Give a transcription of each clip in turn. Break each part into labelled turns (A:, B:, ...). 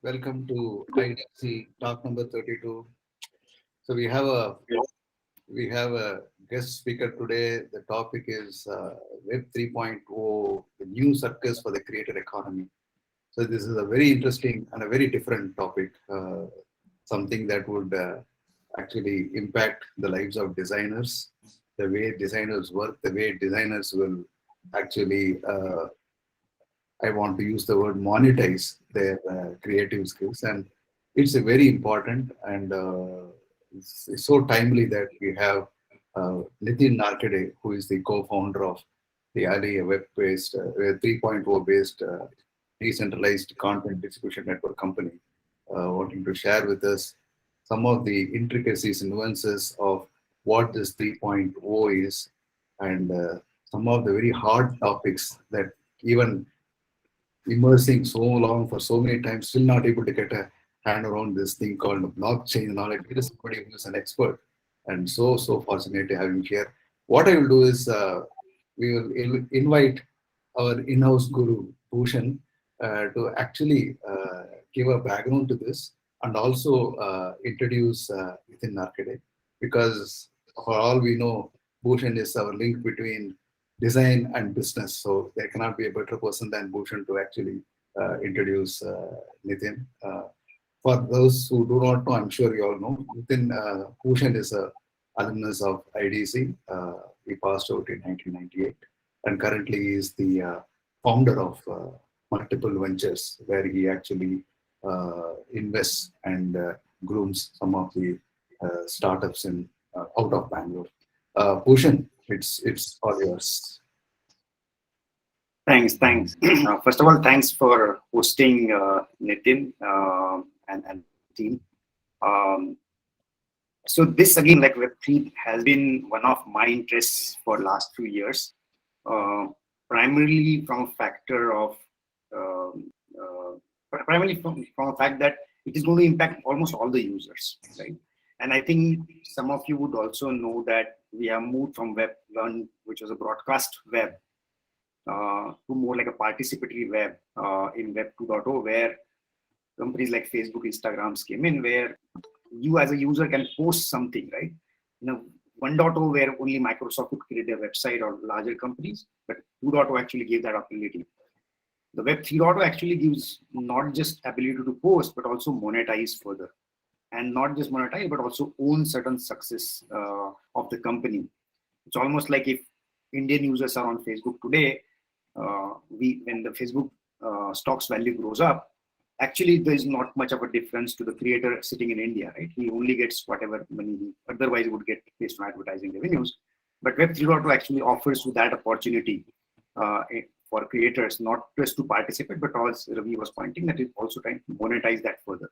A: Welcome to IDC talk number 32. So we have a guest speaker today. The topic is Web 3.0, the new circus for the creator economy. So this is a very interesting and a very different topic, something that would actually impact the lives of designers, the way designers work, the way designers will actually I want to use the word monetize their creative skills, and it's a very important and it's so timely that we have Nitin Narkhede, who is the co-founder of the Ali web-based 3.0 based decentralized content distribution network company, wanting to share with us some of the intricacies and nuances of what this 3.0 is, and some of the very hard topics that even immersing so long for so many times, still not able to get a hand around this thing called blockchain and all. It is somebody who is an expert, and so fortunate to have him here. What I will do is we will invite our in-house guru Bhushan to actually give a background to this and also introduce Nitin Narkhede, because for all we know, Bhushan is our link between design and business. So there cannot be a better person than Bhushan to actually introduce Nitin. For those who do not know, I'm sure you all know, Nitin Bhushan is a alumnus of IDC. He passed out in 1998 and currently is the founder of multiple ventures where he actually invests and grooms some of the startups in out of Bangalore. Bhushan, it's all yours.
B: Thanks. First of all, thanks for hosting Nitin and team. So this again, like Web3 has been one of my interests for last few years, primarily from a factor of primarily from a fact that it is going to impact almost all the users, right? And I think some of you would also know that we have moved from Web 1, which was a broadcast web, to more like a participatory web in Web 2.0, where companies like Facebook, Instagram came in, where you as a user can post something, right? 1.0 where only Microsoft could create a website or larger companies, but 2.0 actually gave that ability. The Web 3.0 actually gives not just ability to post, but also monetize further. And not just monetize, but also own certain success of the company. It's almost like if Indian users are on Facebook today, when the Facebook stock's value grows up, actually there is not much of a difference to the creator sitting in India, right? He only gets whatever money he otherwise would get based on advertising revenues. But Web 3.0 actually offers you that opportunity for creators, not just to participate, but as Ravi was pointing, that is also trying to monetize that further.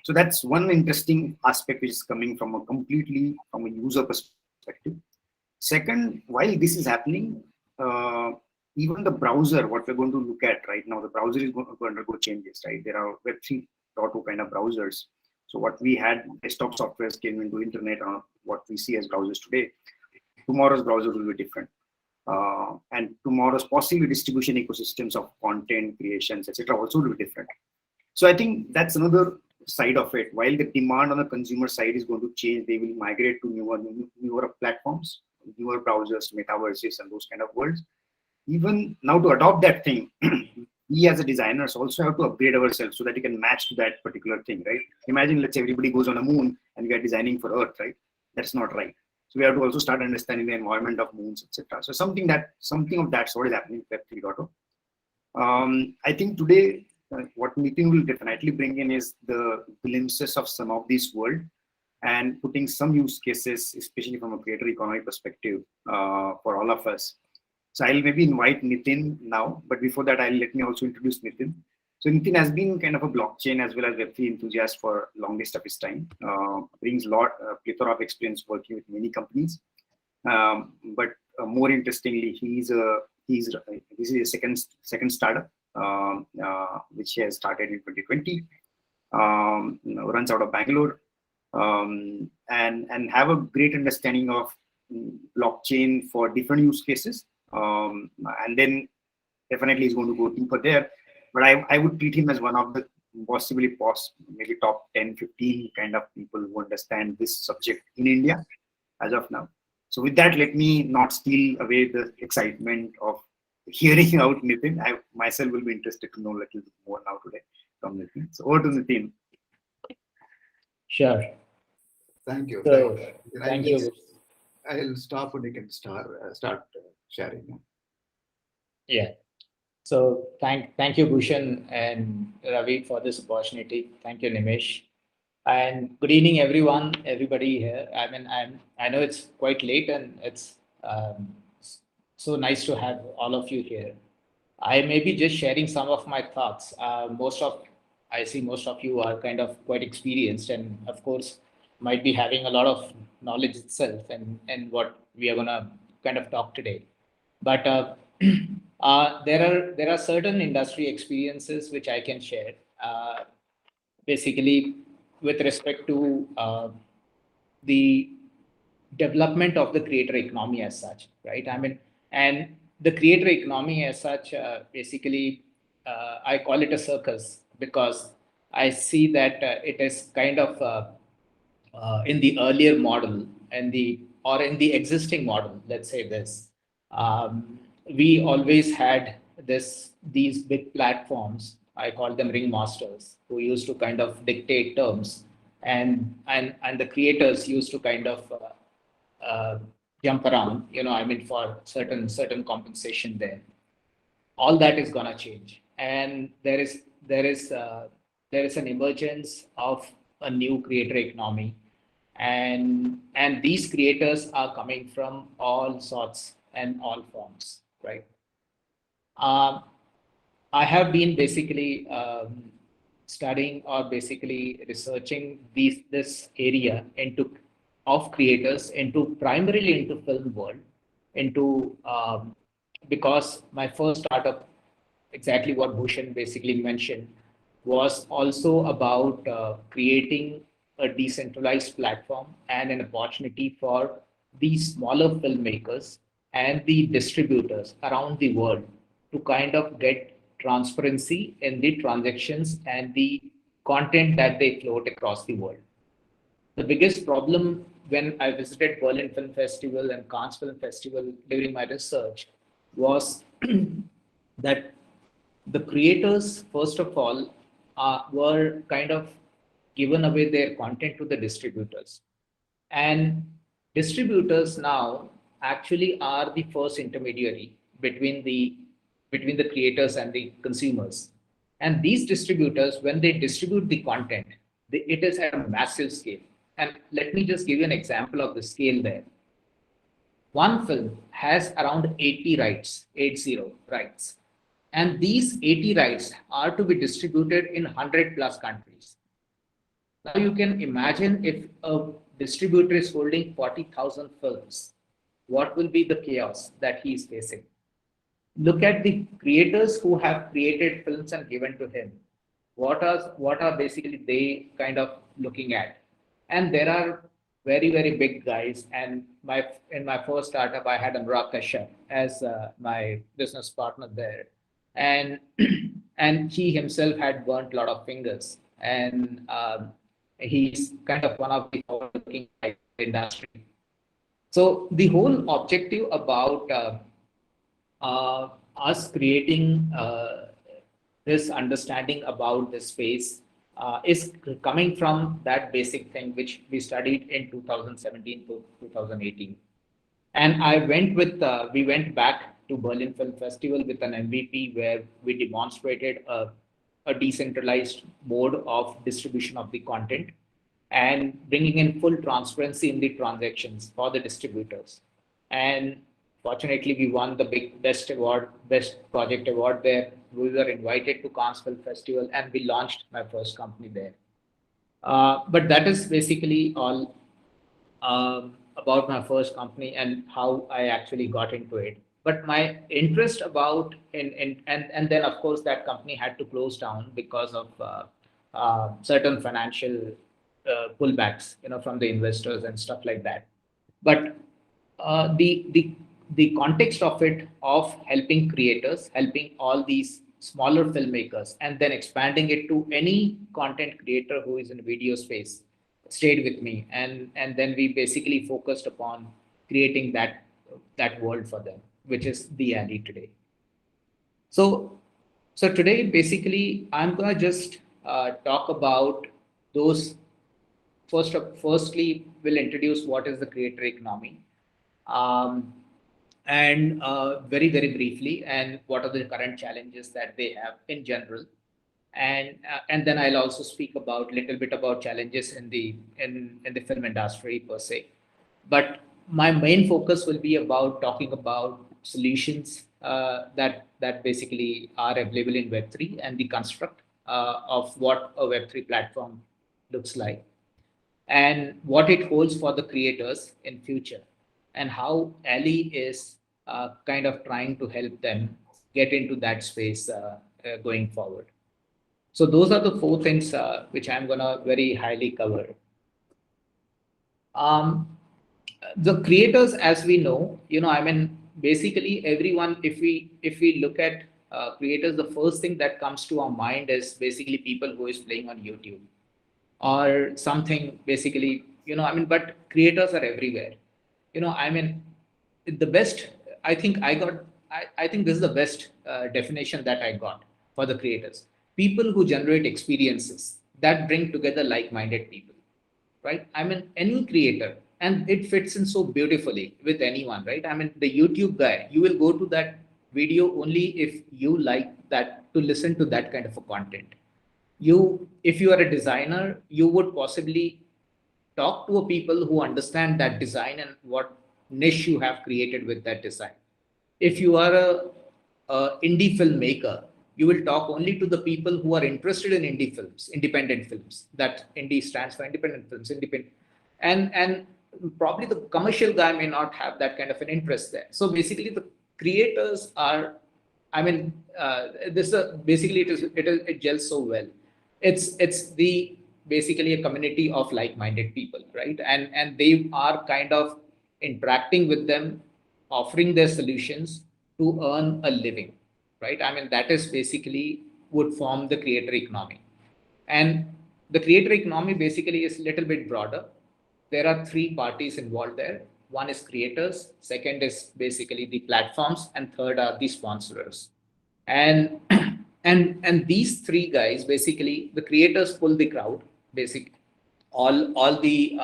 B: So that's one interesting aspect which is coming from a user perspective. Second, while this is happening, even the browser, what we're going to look at right now, the browser is going to undergo changes, right? There are Web 3.0 kind of browsers. So what we had desktop softwares came into internet, or what we see as browsers today, tomorrow's browser will be different. And tomorrow's possibly distribution ecosystems of content creations, etc., also will be different. So I think that's another side of it. While the demand on the consumer side is going to change, they will migrate to newer platforms, newer browsers, metaverses, and those kind of worlds. Even now, to adopt that thing, we as a designers also have to upgrade ourselves so that we can match to that particular thing, right? Imagine, let's say everybody goes on a moon and we are designing for Earth, right? That's not right. So we have to also start understanding the environment of moons, etc. So something of that sort is happening with Web 3.0. I think today, what Nitin will definitely bring in is the glimpses of some of this world and putting some use cases, especially from a creator economy perspective, for all of us. So I'll maybe invite Nitin now, but before that, let me also introduce Nitin. So Nitin has been kind of a blockchain as well as Web3 enthusiast for longest of his time. Brings plethora of experience working with many companies. But more interestingly, this is a second startup which he has started in 2020. Runs out of Bangalore, and have a great understanding of blockchain for different use cases. And then definitely he's going to go deeper there. But I would treat him as one of the maybe top 10, 15 kind of people who understand this subject in India as of now. So with that, let me not steal away the excitement of hearing out Nitin. I myself will be interested to know a little bit more now today from Nitin. So over to Nitin.
C: Sure.
A: Thank you.
C: So,
A: Thank
C: thank
A: you.
C: you.
A: I'll stop and you can start sharing.
C: Yeah. So thank you, Bhushan and Ravi, for this opportunity. Thank you, Nimesh. And good evening, everybody here. I know it's quite late and it's so nice to have all of you here. I may be just sharing some of my thoughts. I see most of you are kind of quite experienced and of course might be having a lot of knowledge itself and what we are gonna kind of talk today. But there are certain industry experiences which I can share. Basically, with respect to the development of the creator economy as such, right? And the creator economy as such, basically, I call it a circus because I see that it is kind of in the earlier model and in the existing model. Let's say this, we always had these big platforms. I call them ringmasters who used to kind of dictate terms, and the creators used to kind of jump around, for certain compensation there. All that is gonna change, and there is an emergence of a new creator economy, and these creators are coming from all sorts and all forms, right? Um, I have been basically studying or basically researching this area into of creators into primarily into film world into because my first startup, exactly what Bhushan basically mentioned, was also about creating a decentralized platform and an opportunity for these smaller filmmakers and the distributors around the world to kind of get transparency in the transactions and the content that they float across the world. The biggest problem when I visited Berlin Film Festival and Cannes Film Festival during my research was that the creators, first of all, were kind of given away their content to the distributors. And distributors now actually are the first intermediary between the creators and the consumers. And these distributors, when they distribute the content, it is at a massive scale. And let me just give you an example of the scale there. One film has around 80 rights, 80 rights. And these 80 rights are to be distributed in 100 plus countries. Now you can imagine if a distributor is holding 40,000 films, what will be the chaos that he is facing? Look at the creators who have created films and given to him. What are basically they kind of looking at? And there are very big guys. And in my first startup, I had Kashyap as my business partner there, and and he himself had burnt a lot of fingers, and he's kind of one of the forward-looking guys in the industry. So the whole objective about us creating this understanding about the space is coming from that basic thing which we studied in 2017 to 2018. And we went back to Berlin Film Festival with an MVP where we demonstrated a decentralized mode of distribution of the content and bringing in full transparency in the transactions for the distributors. And fortunately, we won the big best project award there. We were invited to Cannes Film Festival and we launched my first company there. But that is basically all about my first company and how I actually got into it. But my interest about and then of course that company had to close down because of certain financial pullbacks, from the investors and stuff like that. But the context of it, of helping creators, helping all these smaller filmmakers, and then expanding it to any content creator who is in video space stayed with me, and then we basically focused upon creating that world for them, which is the alley today. So so today basically I'm gonna just talk about those. Firstly, we'll introduce what is the creator economy, um, and very briefly, and what are the current challenges that they have in general, and then I'll also speak about little bit about challenges in the film industry per se. But my main focus will be about talking about solutions that basically are available in Web3 and the construct of what a Web3 platform looks like, and what it holds for the creators in future, and how Ali is kind of trying to help them get into that space going forward. So those are the four things which I'm gonna very highly cover. Um, the creators, as we know, I mean, basically everyone, if we look at creators, the first thing that comes to our mind is basically people who is playing on YouTube or something, basically, I mean, but creators are everywhere. I mean, the best, I think I got, I think this is the best definition that I got for the creators: people who generate experiences that bring together like-minded people, right? I mean, any creator, and it fits in so beautifully with anyone, right? I mean, the YouTube guy, you will go to that video only if you like that, to listen to that kind of a content. If you are a designer, you would possibly talk to a people who understand that design and what niche you have created with that design. If you are a indie filmmaker, you will talk only to the people who are interested in indie films, independent films. That indie stands for independent films, independent, and probably the commercial guy may not have that kind of an interest there. So basically, the creators are, I mean, this basically it gels so well. It's the basically a community of like-minded people, right? And they are kind of interacting with them, offering their solutions to earn a living, right? I mean, that is basically would form the creator economy. And the creator economy basically is a little bit broader. There are three parties involved there. One is creators, second is basically the platforms, and third are the sponsors. And and these three guys, basically the creators pull the crowd, basically all the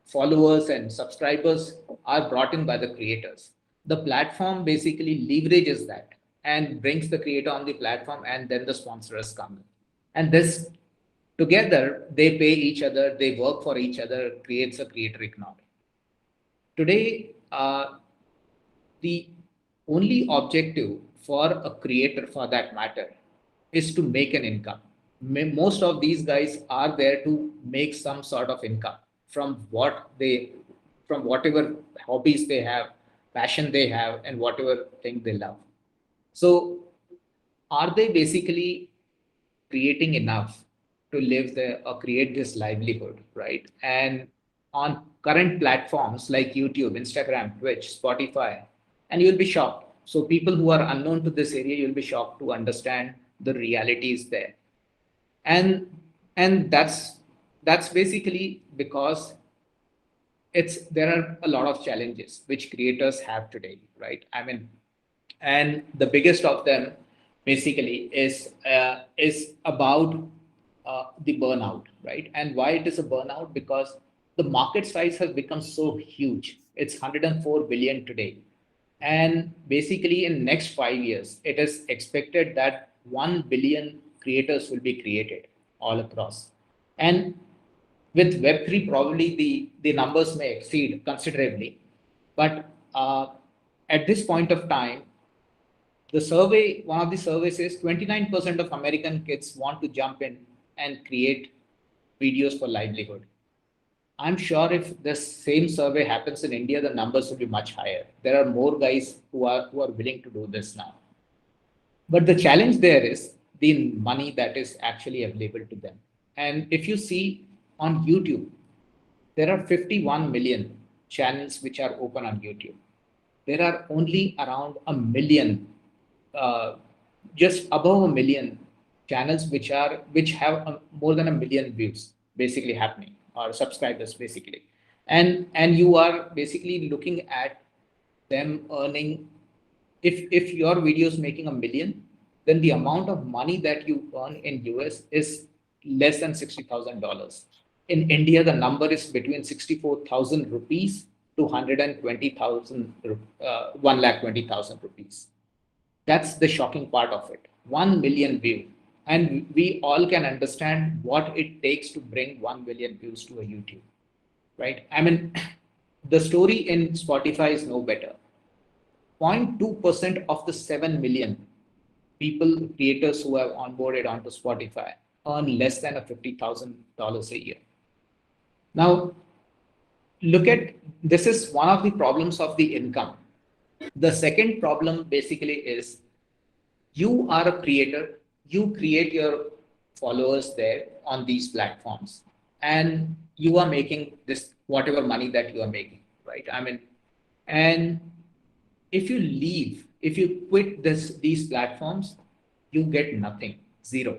C: followers and subscribers are brought in by the creators. The platform basically leverages that and brings the creator on the platform, and then the sponsors come in. And this together, they pay each other, they work for each other, creates a creator economy. Today, the only objective for a creator, for that matter, is to make an income. Most of these guys are there to make some sort of income from from whatever hobbies they have, passion they have, and whatever thing they love. So are they basically creating enough to live there or create this livelihood, right? And on current platforms like YouTube, Instagram, Twitch, Spotify, and you'll be shocked. So people who are unknown to this area, you'll be shocked to understand the realities there. And that's basically because there are a lot of challenges which creators have today, right? I mean, and the biggest of them basically is about the burnout, right? And why it is a burnout? Because the market size has become so huge. It's 104 billion today, and basically in next 5 years, it is expected that 1 billion creators will be created all across. And with Web3, probably the numbers may exceed considerably. But at this point of time, one of the surveys says 29% of American kids want to jump in and create videos for livelihood. I'm sure if the same survey happens in India, the numbers will be much higher. There are more guys who are willing to do this now. But the challenge there is the money that is actually available to them. And if you see on YouTube, there are 51 million channels which are open on YouTube. There are only around a million just above 1 million channels which have more than 1 million views basically happening, or subscribers basically. And you are basically looking at them earning, if your video is making 1 million, then the amount of money that you earn in US is less than $60,000. In India, the number is between 64,000 rupees to 120,000, 1,20,000 rupees. That's the shocking part of it. 1 million view. And we all can understand what it takes to bring 1 million views to a YouTube, right? I mean, the story in Spotify is no better. 0.2% of the 7 million people, creators who have onboarded onto Spotify, earn less than $50,000 a year. Now, look at, this is one of the problems of the income. The second problem basically is, you are a creator, you create your followers there on these platforms, and you are making this whatever money that you are making, right? I mean, and if you leave, if you quit these platforms, you get nothing, zero,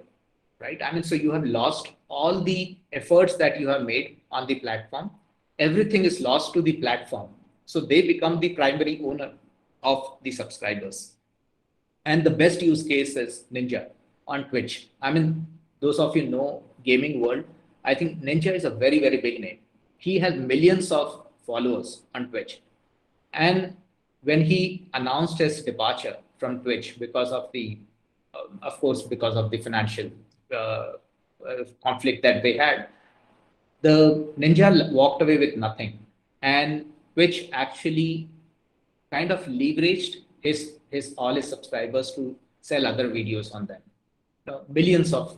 C: right? I mean, so you have lost all the efforts that you have made on the platform. Everything is lost to the platform. So they become the primary owner of the subscribers. And the best use case is Ninja on Twitch. I mean, those of you know gaming world, I think Ninja is a very, very big name. He has millions of followers on Twitch. And when he announced his departure from Twitch because of the, of course, because of the financial conflict that they had, the Ninja walked away with nothing. And Twitch actually kind of leveraged his all his subscribers to sell other videos on them. Millions of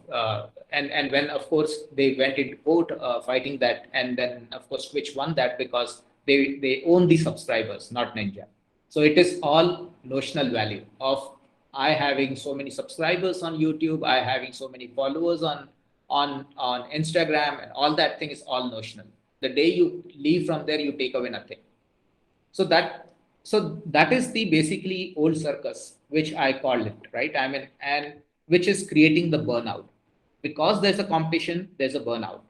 C: and when of course they went into court fighting that, and then of course Twitch won that because they own the subscribers, not Ninja. So it is all notional value of I having so many subscribers on YouTube, I having so many followers on Instagram, and all that thing is all notional. The day you leave from there, you take away nothing. So that is the basically old circus, which I call it, right? I mean, and which is creating the burnout. Because there's a competition, there's a burnout.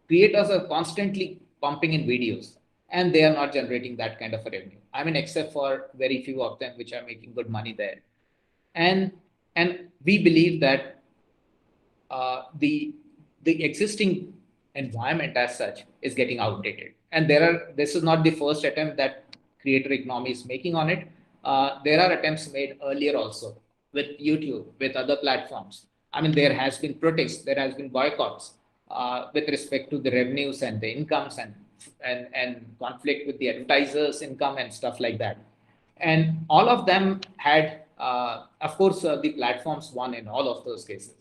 C: Creators are constantly pumping in videos, and they are not generating that kind of a revenue. I mean, except for very few of them which are making good money there. And we believe that the existing environment as such is getting outdated. And this is not the first attempt that creator economy is making on it. There are attempts made earlier also with YouTube, with other platforms. I mean, there has been protests, there has been boycotts with respect to the revenues and the incomes, and conflict with the advertisers' income and stuff like that. And all of them had, of course, the platforms won in all of those cases.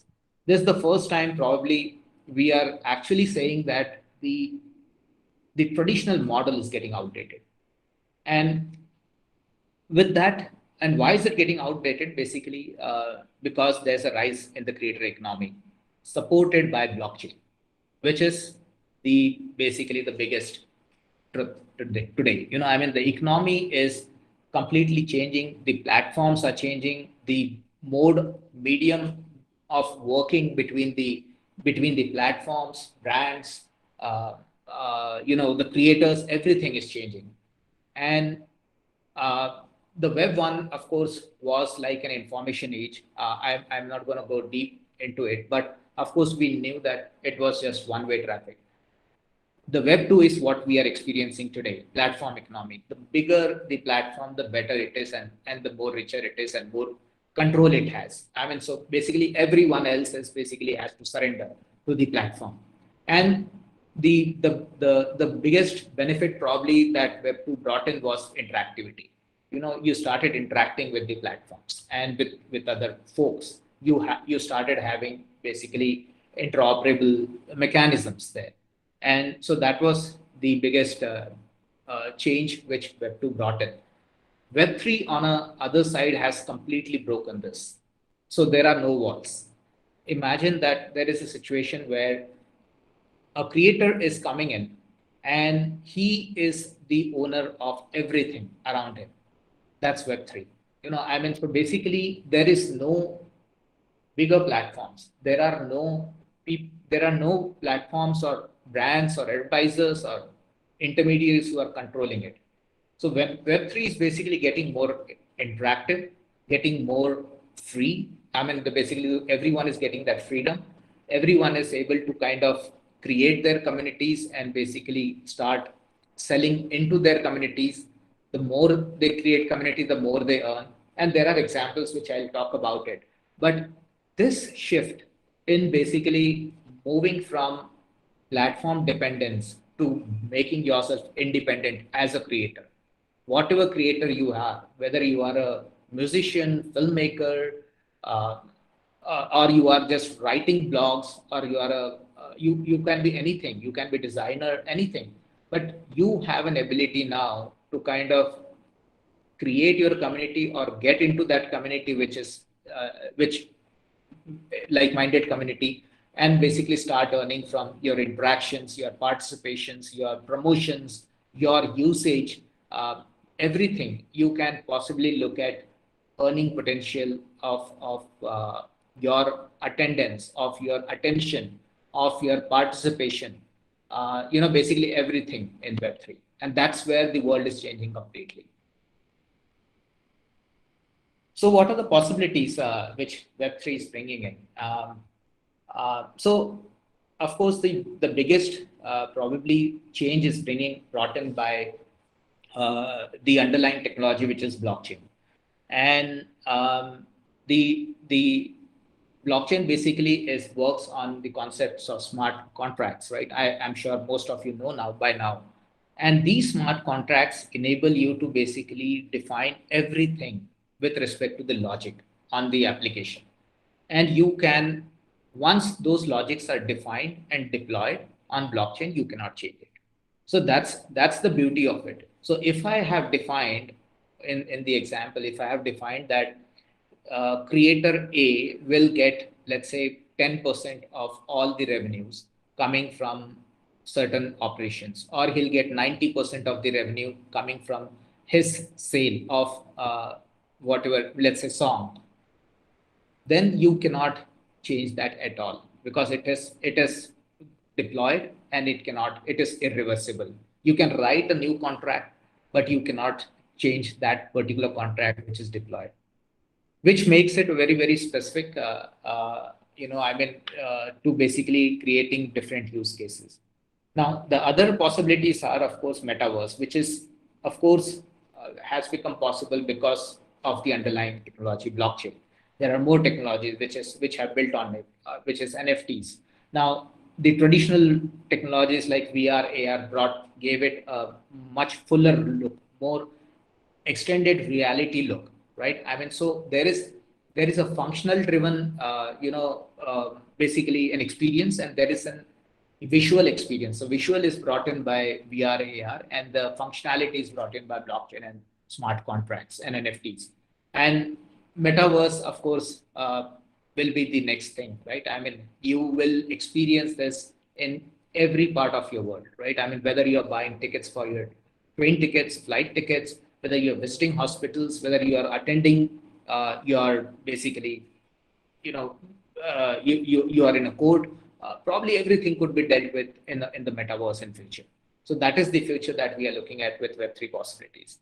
C: This is the first time probably we are actually saying that the traditional model is getting outdated. And with that, and why is it getting outdated? Basically, because there's a rise in the creator economy supported by blockchain, which is basically the biggest truth today. You know, I mean, the economy is completely changing. The platforms are changing. The medium of working between the platforms, brands, the creators, everything is changing. And the Web 1, of course, was like an information age. I'm not going to go deep into it, but of course, we knew that it was just one-way traffic. The Web 2 is what we are experiencing today, platform economy. The bigger the platform, the better it is, and the more richer it is, and more control it has. I mean, so basically everyone else has to surrender to the platform. And the biggest benefit probably that Web 2 brought in was interactivity. You know, you started interacting with the platforms and with other folks. You started having basically interoperable mechanisms there. And so that was the biggest change which Web 2 brought in. Web 3 on the other side has completely broken this. So there are no walls. Imagine that there is a situation where a creator is coming in and he is the owner of everything around him. That's Web 3. So basically there is no bigger platforms. There are no platforms or brands or advertisers or intermediaries who are controlling it. So Web3 is basically getting more interactive, getting more free. Basically everyone is getting that freedom. Everyone is able to kind of create their communities and basically start selling into their communities. The more they create community, the more they earn. And there are examples which I'll talk about it. But this shift in basically moving from platform dependence to making yourself independent as a creator, whatever creator you are, whether you are a musician, filmmaker, uh, or you are just writing blogs, or you are you can be anything, you can be designer, anything, but you have an ability now to kind of create your community or get into that community, which like-minded community, and basically start earning from your interactions, your participations, your promotions, your usage, everything you can possibly look at earning potential of your attendance, of your attention, of your participation, basically everything in Web3. And that's where the world is changing completely. So what are the possibilities which Web3 is bringing in? So, of course, the biggest probably change is brought in by the underlying technology, which is blockchain. And the blockchain basically works on the concepts of smart contracts, right? I'm sure most of you know now by now. And these smart contracts enable you to basically define everything with respect to the logic on the application. And you can, once those logics are defined and deployed on blockchain, you cannot change it. So that's the beauty of it. So if I have defined in the example, if I have defined that creator A will get, let's say, 10% of all the revenues coming from certain operations, or he'll get 90% of the revenue coming from his sale of whatever, let's say, song, then you cannot change that at all, because it is deployed and it is irreversible. You can write a new contract, but you cannot change that particular contract which is deployed, which makes it very, very specific, to basically creating different use cases. Now, the other possibilities are, of course, metaverse, which is, of course, has become possible because of the underlying technology, blockchain. There are more technologies which have built on it, which is NFTs. Now, the traditional technologies like VR, AR gave it a much fuller look, more extended reality look, right? So there is a functional driven, basically an experience, and there is an visual experience. So visual is brought in by VR, AR, and the functionality is brought in by blockchain and smart contracts and NFTs. And metaverse, of course, will be the next thing, right? You will experience this in every part of your world, right? Whether you're buying tickets for your train tickets, flight tickets, whether you're visiting hospitals, whether you are attending, you're basically, you are in a court, probably everything could be dealt with in the metaverse in future. So that is the future that we are looking at with Web3 possibilities.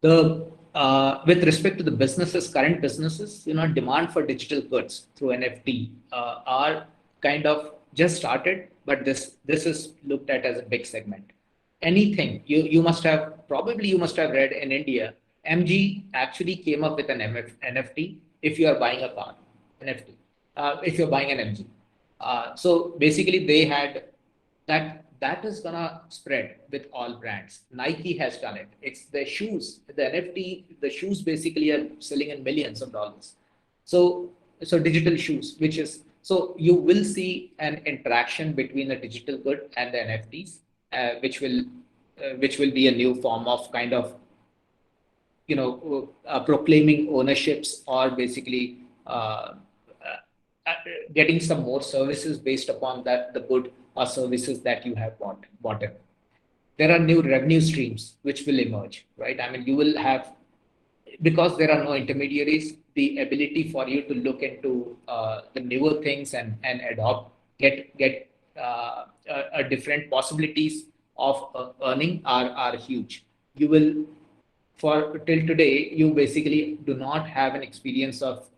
C: With respect to the businesses, current businesses, demand for digital goods through NFT are kind of just started, but this is looked at as a big segment. Anything you must have read in India, MG actually came up with an NFT if you are buying a car, NFT, if you're buying an MG. So basically they had that is gonna spread with all brands. Nike has done it. It's the shoes, the NFT, the shoes basically are selling in millions of dollars. So digital shoes, so you will see an interaction between a digital good and the NFTs, which will be a new form of kind of, proclaiming ownerships, or basically getting some more services based upon that the good or services that you have bought in. There are new revenue streams which will emerge, right? You will have because there are no intermediaries, the ability for you to look into the newer things and adopt, get different possibilities of earning are huge. You will, for till today, you basically do not have an experience of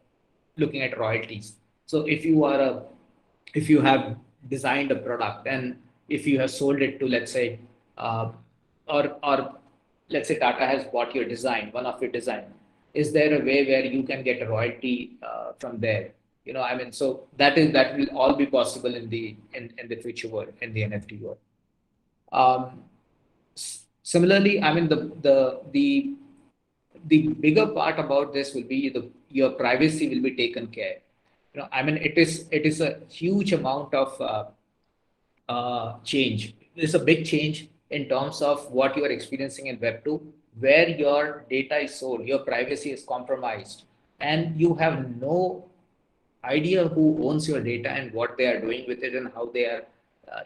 C: looking at royalties. So if you have designed a product and if you have sold it to, let's say, uh, or let's say Tata has bought your design, one of your design, is there a way where you can get a royalty from there? I mean, so that will all be possible in the future world, in the NFT world. Um, Similarly, I mean, the bigger part about this will be your privacy will be taken care. I mean, it is a huge amount of change. It's a big change in terms of what you are experiencing in Web 2, where your data is sold, your privacy is compromised, and you have no idea who owns your data and what they are doing with it and how they are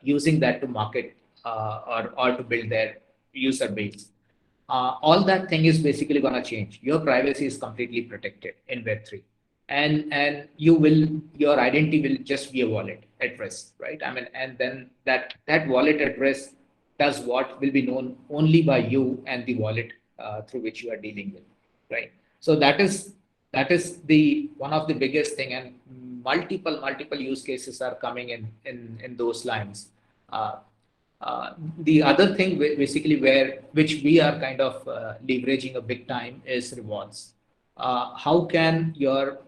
C: using that to market or to build their user base. All that thing is basically going to change. Your privacy is completely protected in Web3, and your identity will just be a wallet address, right? I mean, and then that wallet address does what will be known only by you and the wallet through which you are dealing with, right? So that is the one of the biggest thing, and multiple use cases are coming in those lines. Uh, the other thing basically which we are kind of leveraging a big time is rewards. How can your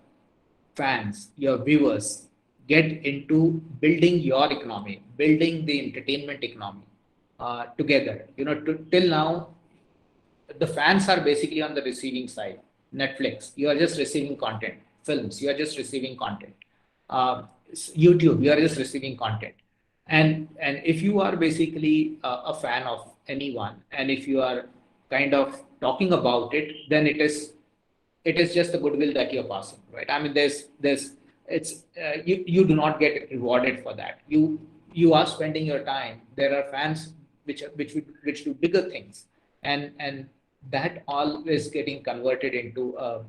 C: fans, your viewers, get into building your economy, building the entertainment economy together? Till now, the fans are basically on the receiving side. Netflix, you are just receiving content. Films, you are just receiving content. Uh, YouTube, you are just receiving content. And if you are basically a fan of anyone, and if you are kind of talking about it, then it is just the goodwill that you're passing, right? I mean, you do not get rewarded for that. You are spending your time. There are fans which do bigger things, and that all is getting converted into a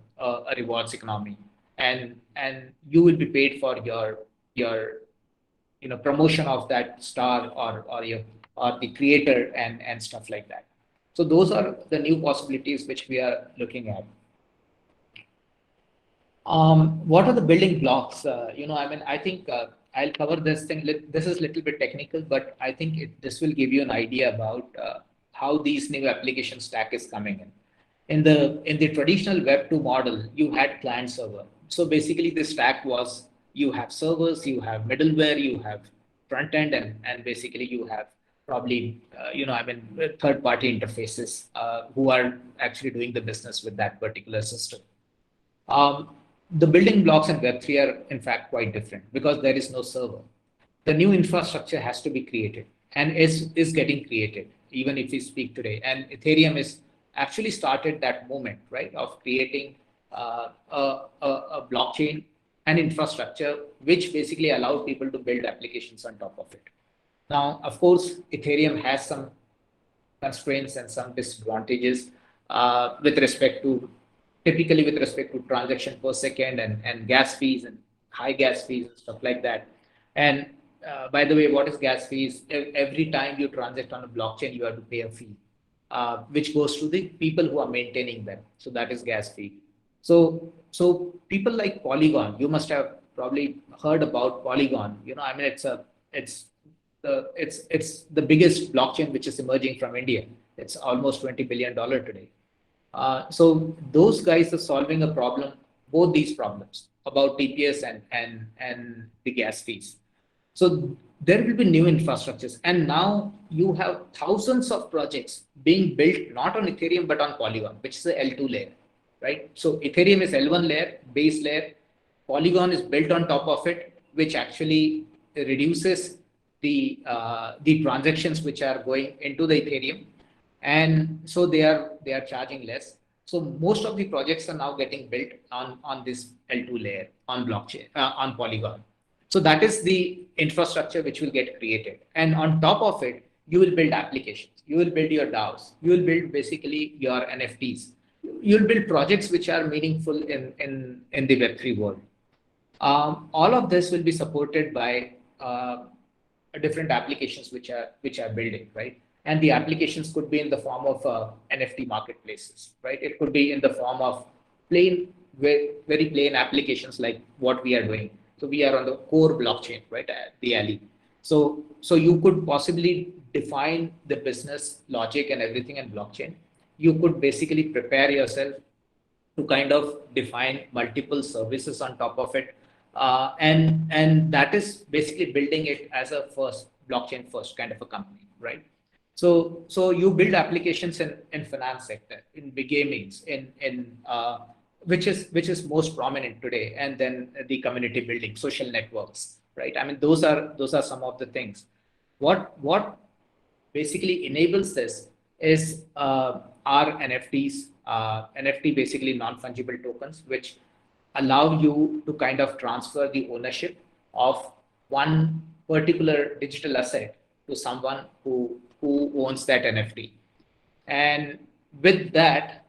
C: rewards economy, and you will be paid for your promotion of that star or the creator and stuff like that. So those are the new possibilities which we are looking at. What are the building blocks? I mean, I think I'll cover this thing. This is a little bit technical, but I think this will give you an idea about how these new application stack is coming in. In the traditional Web 2 model, you had client server. So basically, the stack was, you have servers, you have middleware, you have front end, and basically you have probably third party interfaces who are actually doing the business with that particular system. The building blocks in Web3 are in fact quite different because there is no server. The new infrastructure has to be created and is getting created, even if we speak today. And Ethereum is actually started that moment, right, of creating a blockchain and infrastructure which basically allowed people to build applications on top of it. Now, of course, Ethereum has some constraints and some disadvantages typically with respect to transaction per second and gas fees and high gas fees and stuff like that. And by the way, what is gas fees? Every time you transact on a blockchain, you have to pay a fee, which goes to the people who are maintaining them. So that is gas fee. So people like Polygon, you must have probably heard about Polygon. I mean, it's the biggest blockchain which is emerging from India. It's almost $20 billion today. So those guys are solving a problem, both these problems about TPS and the gas fees. So there will be new infrastructures, and now you have thousands of projects being built not on Ethereum but on Polygon, which is the L2 layer, right? So Ethereum is L1 layer, base layer. Polygon is built on top of it, which actually reduces the transactions which are going into the Ethereum, and so they are charging less. So most of the projects are now getting built on this L2 layer on blockchain on Polygon. So that is the infrastructure which will get created, and on top of it, you will build applications. You will build your DAOs. You will build basically your NFTs. you'll build projects which are meaningful in the Web3 world. All of this will be supported by different applications which are building, right? And the applications could be in the form of NFT marketplaces, right? It could be in the form of plain, very plain applications like what we are doing. So we are on the core blockchain, right? The alley. So you could possibly define the business logic and everything in blockchain. You could basically prepare yourself to kind of define multiple services on top of it. And that is basically building it as a first blockchain first kind of a company, right? So you build applications in finance sector, in big gamings, in which is most prominent today, and then the community building, social networks, right? I mean, those are some of the things. What basically enables this is our NFTs, NFT basically non-fungible tokens, which allow you to kind of transfer the ownership of one particular digital asset to someone who owns that NFT. And with that,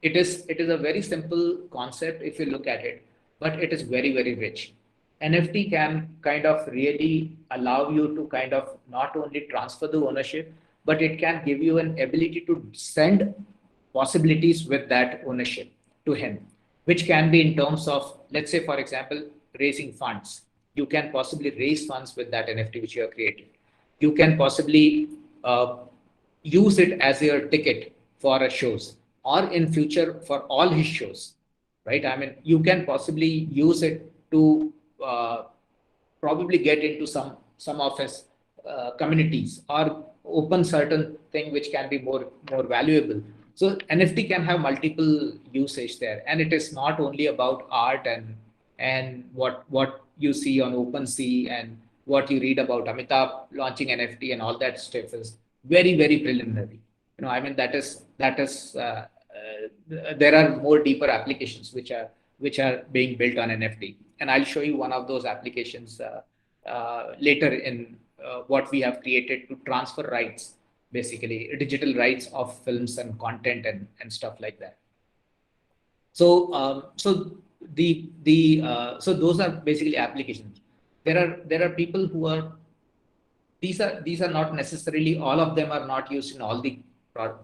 C: it is a very simple concept if you look at it, but it is very, very rich. NFT can kind of really allow you to kind of not only transfer the ownership, but it can give you an ability to send possibilities with that ownership to him, which can be in terms of, let's say, for example, raising funds. You can possibly raise funds with that NFT which you have created. You can possibly use it as your ticket for a shows, or in future for all his shows, right? I mean, you can possibly use it to probably get into some of his communities, or open certain thing which can be more valuable. So NFT can have multiple usage there, and it is not only about art and what you see on OpenSea and what you read about Amitabh launching NFT and all that stuff is very, very preliminary. You know, I mean, that is there are more deeper applications which are being built on NFT, and I'll show you one of those applications later in what we have created to transfer rights, basically digital rights of films and content and stuff like that. So so those are basically applications. There are people who are, these are not necessarily, all of them are not used in all the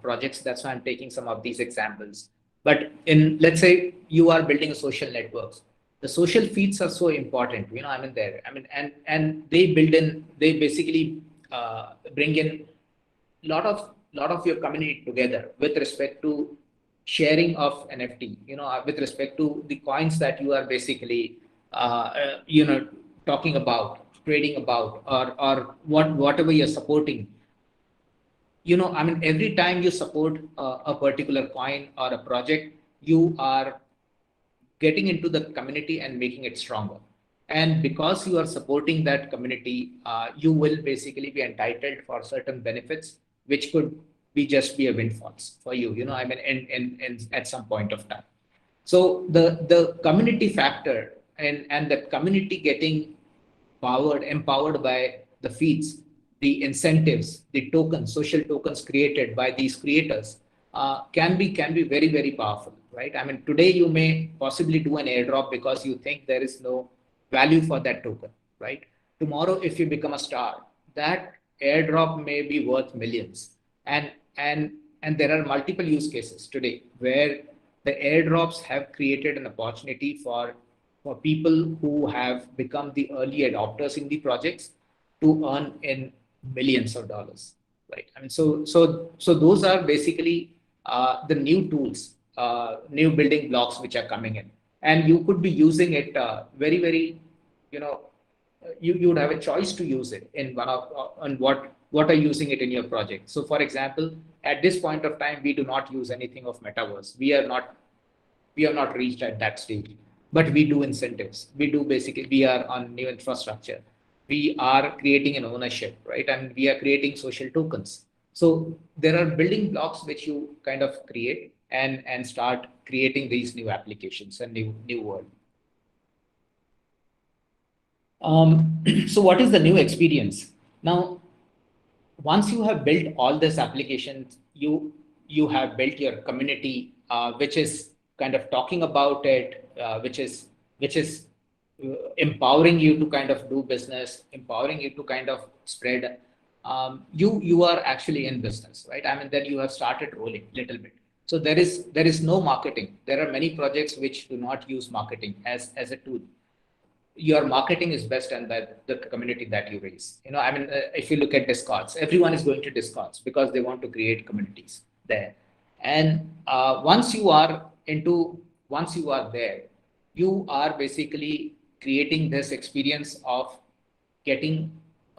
C: projects. That's why I'm taking some of these examples. But in, let's say you are building a social networks, the social feeds are so important, you know, I mean, and they basically bring in lot of your community together with respect to sharing of NFT, you know, with respect to the coins that you are basically, you know, talking about, trading about, or whatever you're supporting. You know, I mean, every time you support a particular coin or a project, you are getting into the community and making it stronger. And because you are supporting that community, you will basically be entitled for certain benefits, which could be just be a windfalls for you, you know, I mean, in at some point of time. So the community factor and the community getting empowered by the feeds, the incentives, the tokens, social tokens created by these creators can be very, very powerful, right? I mean, today you may possibly do an airdrop because you think there is no value for that token, right? Tomorrow, if you become a star, that airdrop may be worth millions. And there are multiple use cases today where the airdrops have created an opportunity for people who have become the early adopters in the projects to earn in millions of dollars, right? I mean, so those are basically the new tools, new building blocks which are coming in, and you could be using it very, very, you know, you would have a choice to use it in one of on what are using it in your project. So for example, at this point of time, we do not use anything of metaverse. We are not reached at that stage, but we do incentives. We do basically, we are on new infrastructure. We are creating an ownership, right? And we are creating social tokens. So there are building blocks which you kind of create and start creating these new applications and new world. So what is the new experience? Now, once you have built all these applications, you you have built your community, which is kind of talking about it, which is empowering you to kind of do business, empowering you to kind of spread. You are actually in business, right? I mean, then you have started rolling little bit. So there is no marketing. There are many projects which do not use marketing as a tool. Your marketing is best and that the community that you raise. I mean, if you look at Discords, everyone is going to Discords because they want to create communities there. And once you are there, you are basically creating this experience of getting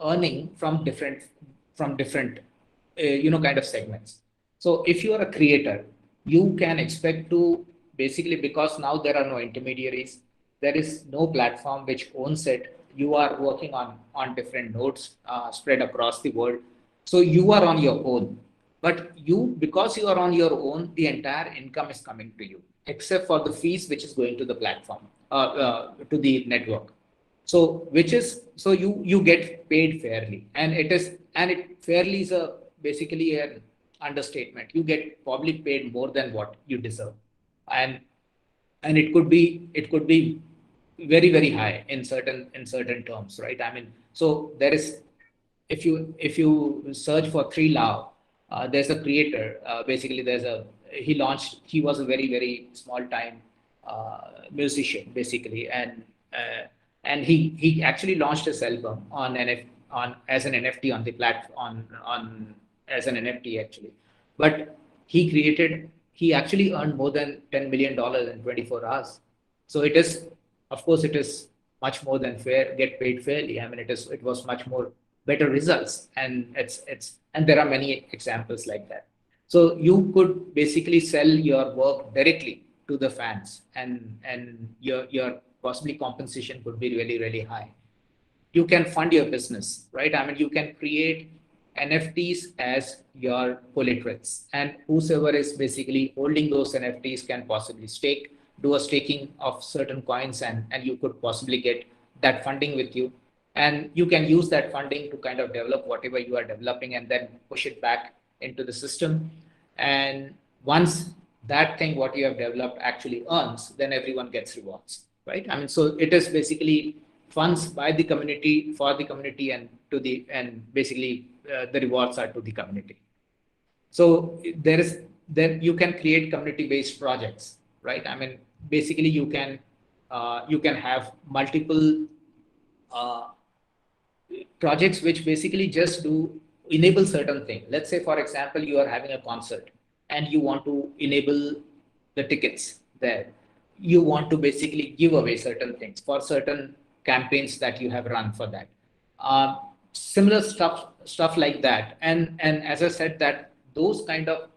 C: earning from different kind of segments. So if you are a creator, you can expect to basically, because now there are no intermediaries, there is no platform which owns it. You are working on different nodes spread across the world. So you are on your own. But because you are on your own, the entire income is coming to you, except for the fees which is going to the platform, to the network. So you get paid fairly, and it fairly is basically an understatement. You get probably paid more than what you deserve, and it could be very very high in certain terms, right? I mean, so there is, if you search for 3 Law, there's a creator. Basically, he was a very very small time musician basically, and he actually launched his album on as an NFT on the platform on as an NFT actually, but he actually earned more than $10 million in 24 hours. So of course, it is much more than fair, get paid fairly. I mean, it was much more better results, and and there are many examples like that. So you could basically sell your work directly to the fans, and your possibly compensation could be really really high. You can fund your business, right? I mean, you can create NFTs as your collaterals, and whosoever is basically holding those NFTs can possibly do a staking of certain coins, and you could possibly get that funding with you. And you can use that funding to kind of develop whatever you are developing and then push it back into the system. And once that thing, what you have developed actually earns, then everyone gets rewards, right? I mean, so it is basically funds by the community for the community, and basically the rewards are to the community. So then you can create community-based projects, right? I mean, basically you can have multiple projects which basically just enable certain thing. Let's say, for example, you are having a concert and you want to enable the tickets there. You want to basically give away certain things for certain campaigns that you have run for that. Similar stuff like that. And as I said, that those kind of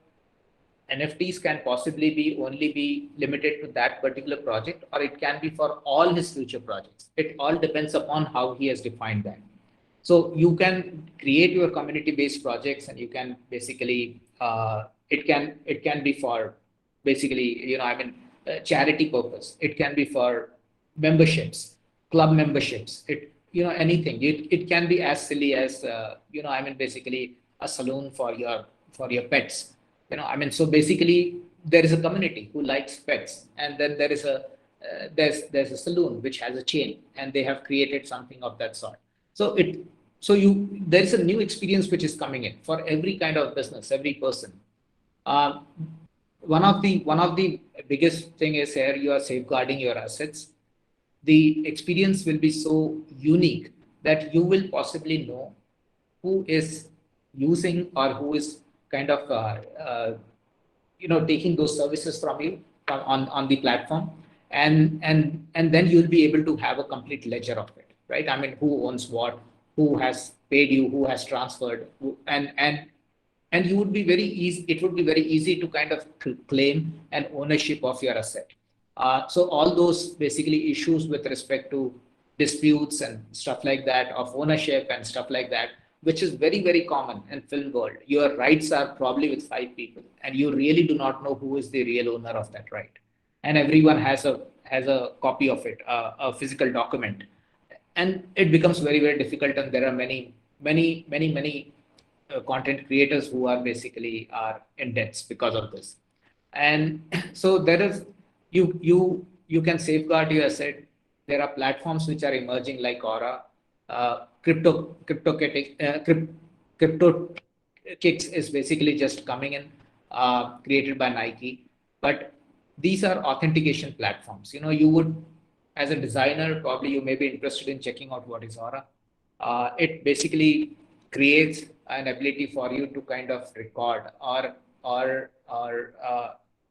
C: NFTs can possibly only be limited to that particular project, or it can be for all his future projects. It all depends upon how he has defined that. So you can create your community-based projects, and you can basically it can be for basically charity purpose. It can be for memberships, club memberships. Anything. It can be as silly as basically a saloon for your pets. So basically there is a community who likes pets, and then there is there's a saloon which has a chain, and they have created something of that sort. So there is a new experience which is coming in for every kind of business, every person. One of the biggest thing is here you are safeguarding your assets. The experience will be so unique that you will possibly know who is using or who is kind of taking those services from you on the platform, and then you'll be able to have a complete ledger of it, right? I mean, who owns what, who has paid you, who has transferred, and you would be very easy. It would be very easy to kind of claim an ownership of your asset. So all those basically issues with respect to disputes and stuff like that of ownership and stuff like that, which is very, very common in film world. Your rights are probably with 5 people, and you really do not know who is the real owner of that right. And everyone has a copy of it, a physical document, and it becomes very, very difficult. And there are many content creators who are basically are in debts because of this. And so there is, you can safeguard your asset. There are platforms which are emerging like Aura, crypto kicks is basically just coming in, created by Nike. But these are authentication platforms. You would, as a designer, probably you may be interested in checking out what is Aura. It basically creates an ability for you to kind of record, or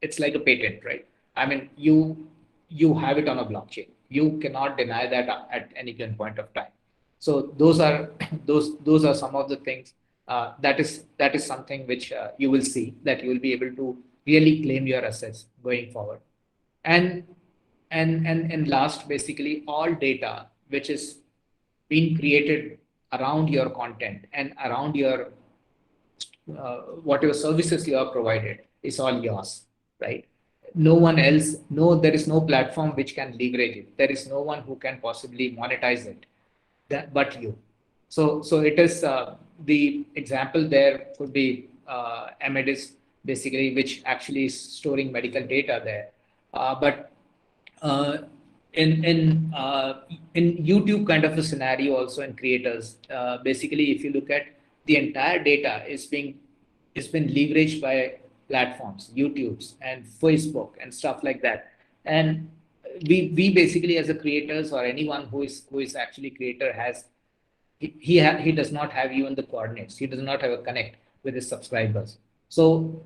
C: it's like a patent, right? I mean, you have it on a blockchain. You cannot deny that at any given point of time. So those are those are some of the things, that is something which you will see, that you will be able to really claim your assets going forward. And and last, basically, all data which is being created around your content and around your whatever services you are provided is all yours, right? No one else, no, there is no platform which can leverage it. There is no one who can possibly monetize it, but you. So it is, the example there could be Amedis, basically, which actually is storing medical data there. But uh, in YouTube kind of a scenario, also in creators, basically, if you look at the entire data is been leveraged by platforms, YouTube's and Facebook and stuff like that. And we basically, as a creators, or anyone who is actually creator, has he does not have even the coordinates. He does not have a connect with his subscribers. So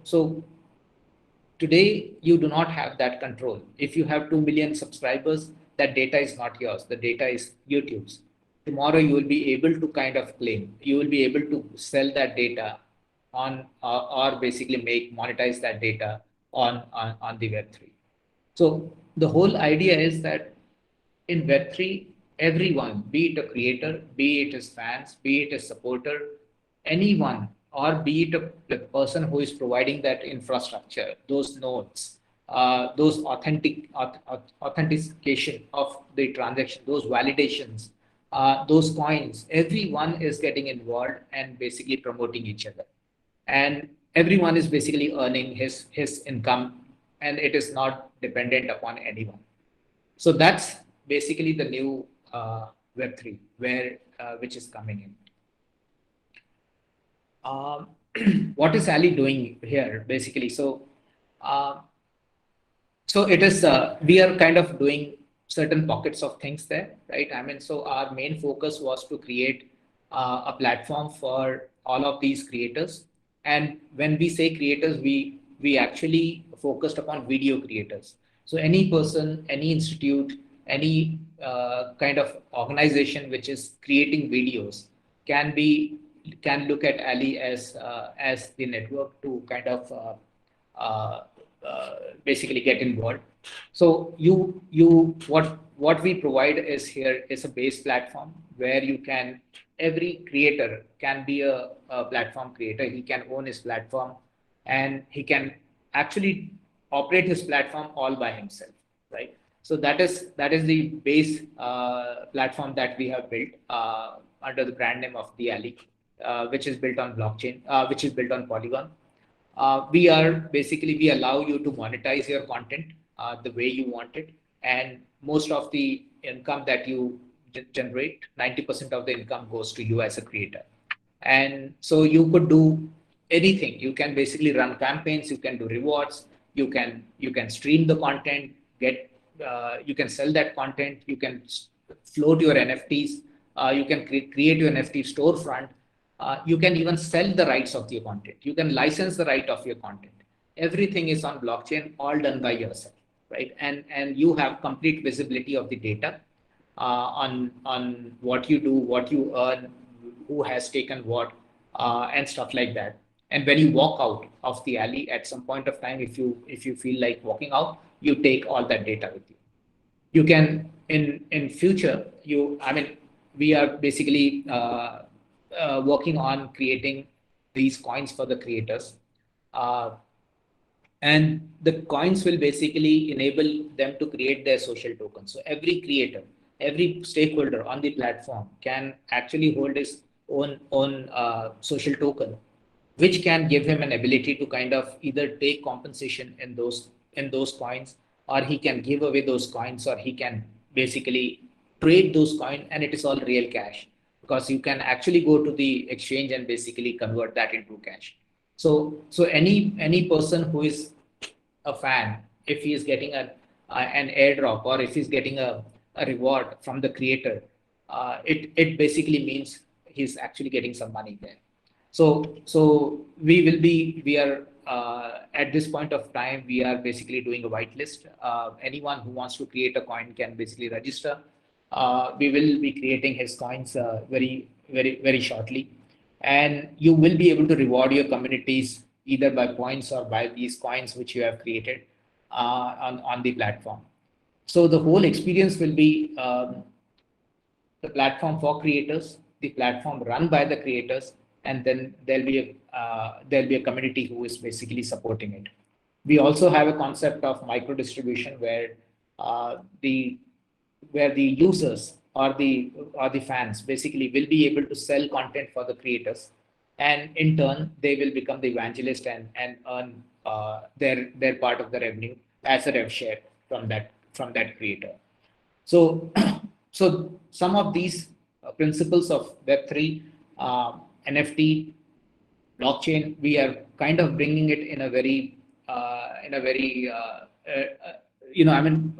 C: today you do not have that control. If you have 2 million subscribers, that data is not yours. The data is YouTube's. Tomorrow you will be able to kind of claim. You will be able to sell that data on, or basically monetize that data on the Web3. So the whole idea is that in Web3, everyone, be it a creator, be it his fans, be it a supporter, anyone, or be it the person who is providing that infrastructure, those nodes, those authentication of the transaction, those validations, those coins, everyone is getting involved and basically promoting each other. And everyone is basically earning his income, and it is not dependent upon anyone. So that's basically the new Web3, which is coming in. What is Ali doing here, basically? So it is, we are kind of doing certain pockets of things there, right? I mean, so our main focus was to create a platform for all of these creators. And when we say creators, we actually focused upon video creators. So any person, any institute, any kind of organization which is creating videos can look at Ali as the network to kind of basically get involved. So what we provide is here is a base platform where every creator can be a platform creator. He can own his platform, and he can actually operate his platform all by himself, right? So that is the base platform that we have built under the brand name of the Ali, which is built on blockchain, which is built on Polygon. We allow you to monetize your content the way you want it, and most of the income that you generate, 90% of the income goes to you as a creator. And so you could do anything. You can basically run campaigns, you can do rewards, you can stream the content, you can sell that content, you can float your NFTs, you can create your NFT storefront. You can even sell the rights of your content. You can license the right of your content. Everything is on blockchain, all done by yourself, right? And you have complete visibility of the data on what you do, what you earn, who has taken what, and stuff like that. And when you walk out of the alley at some point of time, if you feel like walking out, you take all that data with you. You can in future, we are basically working on creating these coins for the creators. And the coins will basically enable them to create their social tokens. So every creator, every stakeholder on the platform can actually hold his social token, which can give him an ability to kind of either take compensation in those coins, or he can give away those coins, or he can basically trade those coins, and it is all real cash, because you can actually go to the exchange and basically convert that into cash. So any person who is a fan, if he is getting an airdrop, or if he's getting a reward from the creator, it basically means he's actually getting some money there. So we are at this point of time, we are basically doing a whitelist. Anyone who wants to create a coin can basically register. We will be creating his coins very shortly, and you will be able to reward your communities either by points or by these coins which you have created on the platform. So the whole experience will be the platform for creators, the platform run by the creators, and then there'll be a community who is basically supporting it. We also have a concept of micro distribution where the users or the fans basically will be able to sell content for the creators, and in turn they will become the evangelist and earn their part of the revenue as a rev share from that creator. So so some of these principles of Web3, NFT, blockchain, we are kind of bringing it in a very I mean,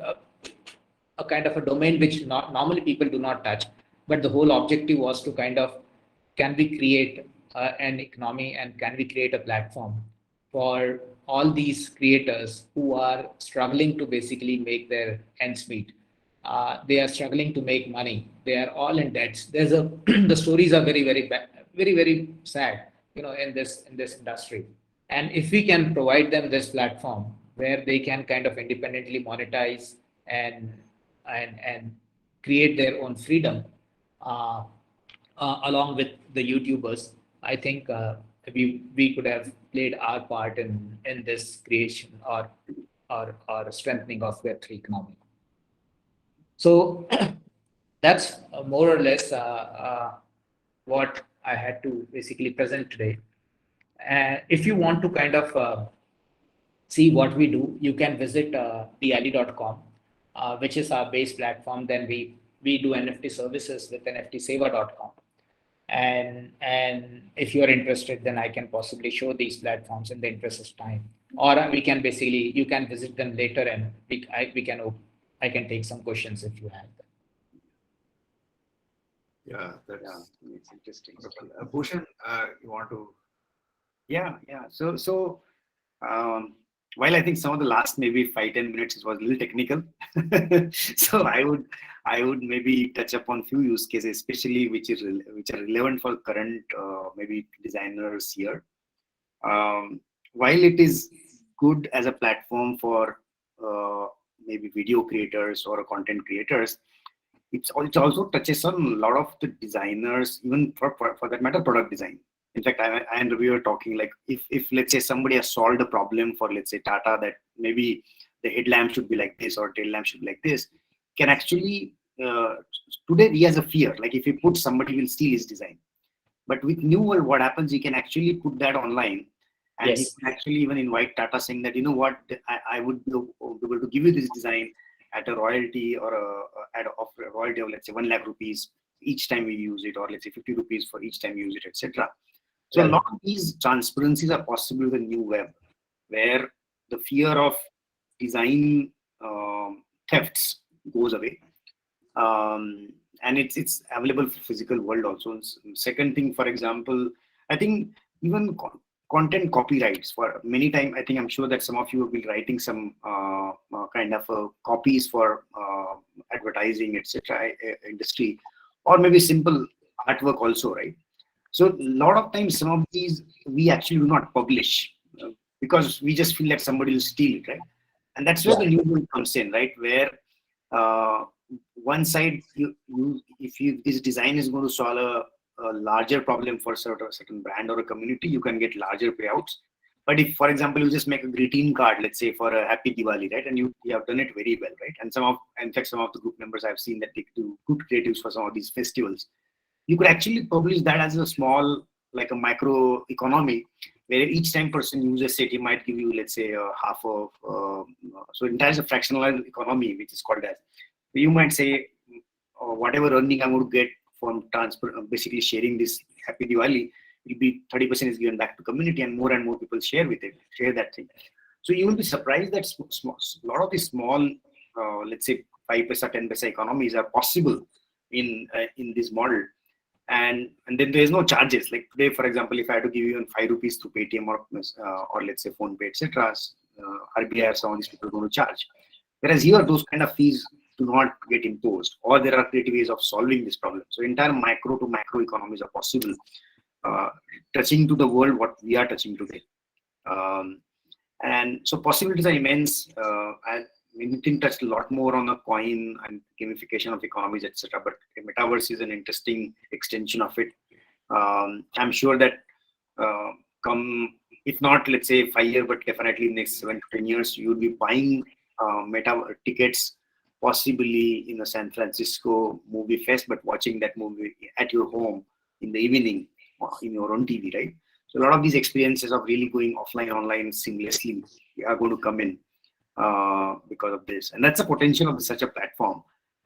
C: a kind of a domain which not normally people do not touch. But the whole objective was to kind of, can we create an economy, and can we create a platform for all these creators who are struggling to basically make their ends meet. They are struggling to make money. They are all in debts. There's a the stories are very sad, in this industry. And if we can provide them this platform where they can kind of independently monetize and create their own freedom along with the YouTubers, I think we could have played our part in this creation or strengthening of Web3 economy. So that's more or less what I had to basically present today. If you want to kind of see what we do, you can visit thealley.com, which is our base platform. Then we do NFT services with nftseva.com. And if you're interested, then I can possibly show these platforms in the interest of time. Or we can basically, you can visit them later, and I can take some questions if you have them.
A: Yeah,
B: it's interesting.
A: Bhushan, you want to?
B: Yeah. So while I think some of the last maybe 5-10 minutes was a little technical, so I would maybe touch upon few use cases, especially which are relevant for current maybe designers here. While it is good as a platform for maybe video creators or content creators, it also touches on a lot of the designers, even for that matter, product design. In fact, I and we were talking, like, if let's say somebody has solved a problem for, let's say, Tata, that maybe the headlamp should be like this or tail lamp should be like this, can actually today he has a fear, like if he puts, somebody will steal his design. But with New World, what happens, he can actually put that online, and
C: Yes.
B: he can actually even invite Tata, saying that, you know what, I would be able to give you this design at a royalty or a royalty of, let's say, 1 lakh rupees each time we use it, or let's say 50 rupees for each time you use it, etc. So
C: Right.
B: a lot of these transparencies are possible with the new web, where the fear of design thefts goes away, and it's available for physical world also. Second thing, for example, I think even content copyrights, for many time, I think, I'm sure that some of you will be writing some kind of copies for advertising, etc. industry, or maybe simple artwork also, right? So a lot of times, some of these we actually do not publish because we just feel that somebody will steal it, right? And that's where the new world comes in, right? Where one side, if this design is going to solve a larger problem for certain brand or a community, you can get larger payouts. But if, for example, you just make a greeting card, let's say for a happy Diwali, right, and you have done it very well, right? And in fact, some of the group members I've seen that they do good creatives for some of these festivals. you could actually publish that as a small, like a micro economy, where each time person uses it, he might give you, let's say, half of, so entire is a fractional economy, which is called as, you might say, whatever earning I'm going to get from transfer, basically sharing this Happy Diwali, will be 30% is given back to community, and more people share that thing. So you will be surprised that a lot of these small, let's say 5 paisa, 10 paisa economies are possible in this model. And then there is no charges. Like today, for example, if I had to give you 5 rupees to Paytm or let's say PhonePe, etc., RBI or some of these people are going to charge. Whereas here, those kind of fees do not get imposed, or there are creative ways of solving this problem. So entire micro to macro economies are possible, touching to the world what we are touching today. And so possibilities are immense. Nitin touched a lot more on the coin and gamification of economies, etc. But metaverse is an interesting extension of it. I'm sure that come, if not, let's say 5 years, but definitely next 7 to 10 years, you'll be buying meta tickets, possibly in a San Francisco movie fest, but watching that movie at your home in the evening in your own TV, right? So a lot of these experiences of really going offline, online seamlessly are going to come in because of this. And that's the potential of such a platform.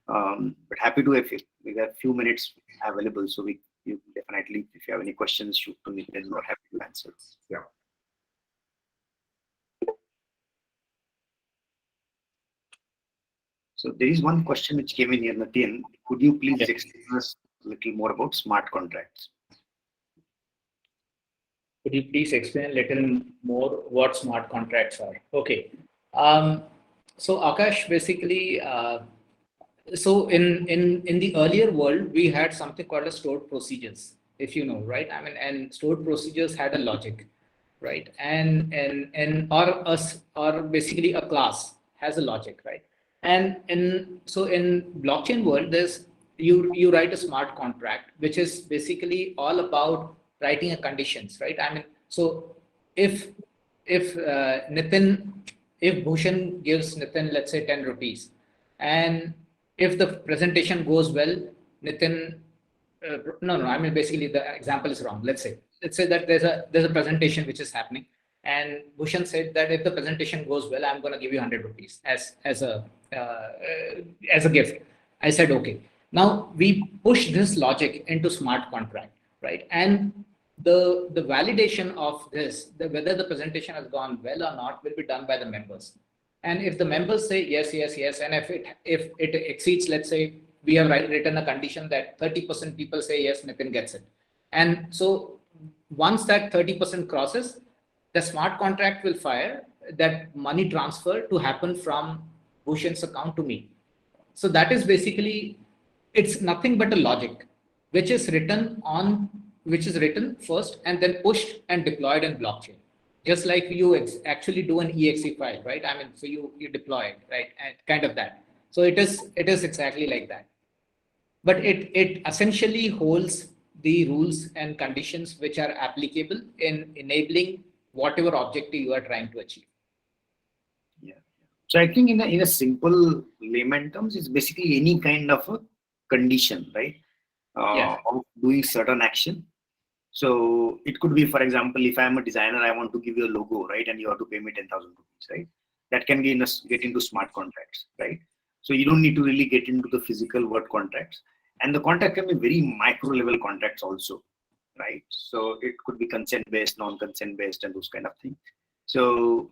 B: But happy to, if we have a few minutes available, so you definitely, if you have any questions, shoot to me, then we're happy to answer.
A: Yeah.
B: So there is one question which came in here, Nitin. Could you please explain us a little more about smart contracts?
C: Could you please explain a little more what smart contracts are? Okay. So Akash, basically, so in the earlier world, we had something called as stored procedures, if you know, right? I mean, and stored procedures had a logic, right? Or basically a class has a logic, right? And so in blockchain world, there's you write a smart contract, which is basically all about writing a conditions, right? I mean, so if Bhushan gives Nitin, let's say 10 rupees, and if the presentation goes well, Nitin, I mean, basically the example is wrong. Let's say that there's a presentation which is happening, and Bhushan said that if the presentation goes well, I'm going to give you 100 rupees as a gift. I said, okay. Now we push this logic into smart contract, right? And the validation of this, whether the presentation has gone well or not, will be done by the members. And if the members say yes, and if it exceeds, let's say we have written a condition that 30% people say yes, Nitin gets it. And so once that 30% crosses, the smart contract will fire that money transfer to happen from Bhushan's account to me. So that is basically, it's nothing but a logic, which is written first and then pushed and deployed in blockchain. Just like you actually do an exe file, right? I mean, so you deploy it, right? And kind of that. So it is exactly like that. But it essentially holds the rules and conditions which are applicable in enabling whatever objective you are trying to achieve.
B: Yeah. So I think in a simple layman terms, it's basically any kind of a condition, right? Of doing certain action. So it could be, for example, if I'm a designer, I want to give you a logo, right? And you have to pay me 10,000 rupees, right? That can get into smart contracts, right? So you don't need to really get into the physical word contracts. And the contract can be very micro level contracts also, right? So it could be consent based, non-consent based, and those kind of things. So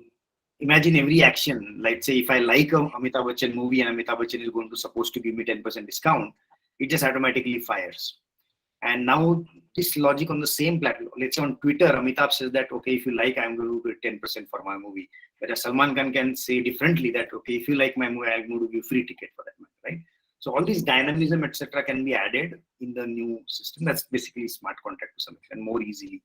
B: imagine every action, like say if I like a Amitabh Bachchan movie and Amitabh Bachchan is going to supposed to give me 10% discount, it just automatically fires. And now this logic on the same platform, let's say on Twitter, Amitabh says that, okay, if you like, I'm going to give 10% for my movie. Whereas Salman Khan can say differently that, okay, if you like my movie, I'm going to give free ticket for that movie, right? So all this dynamism, etc., can be added in the new system. That's basically smart contract to some extent, more easily.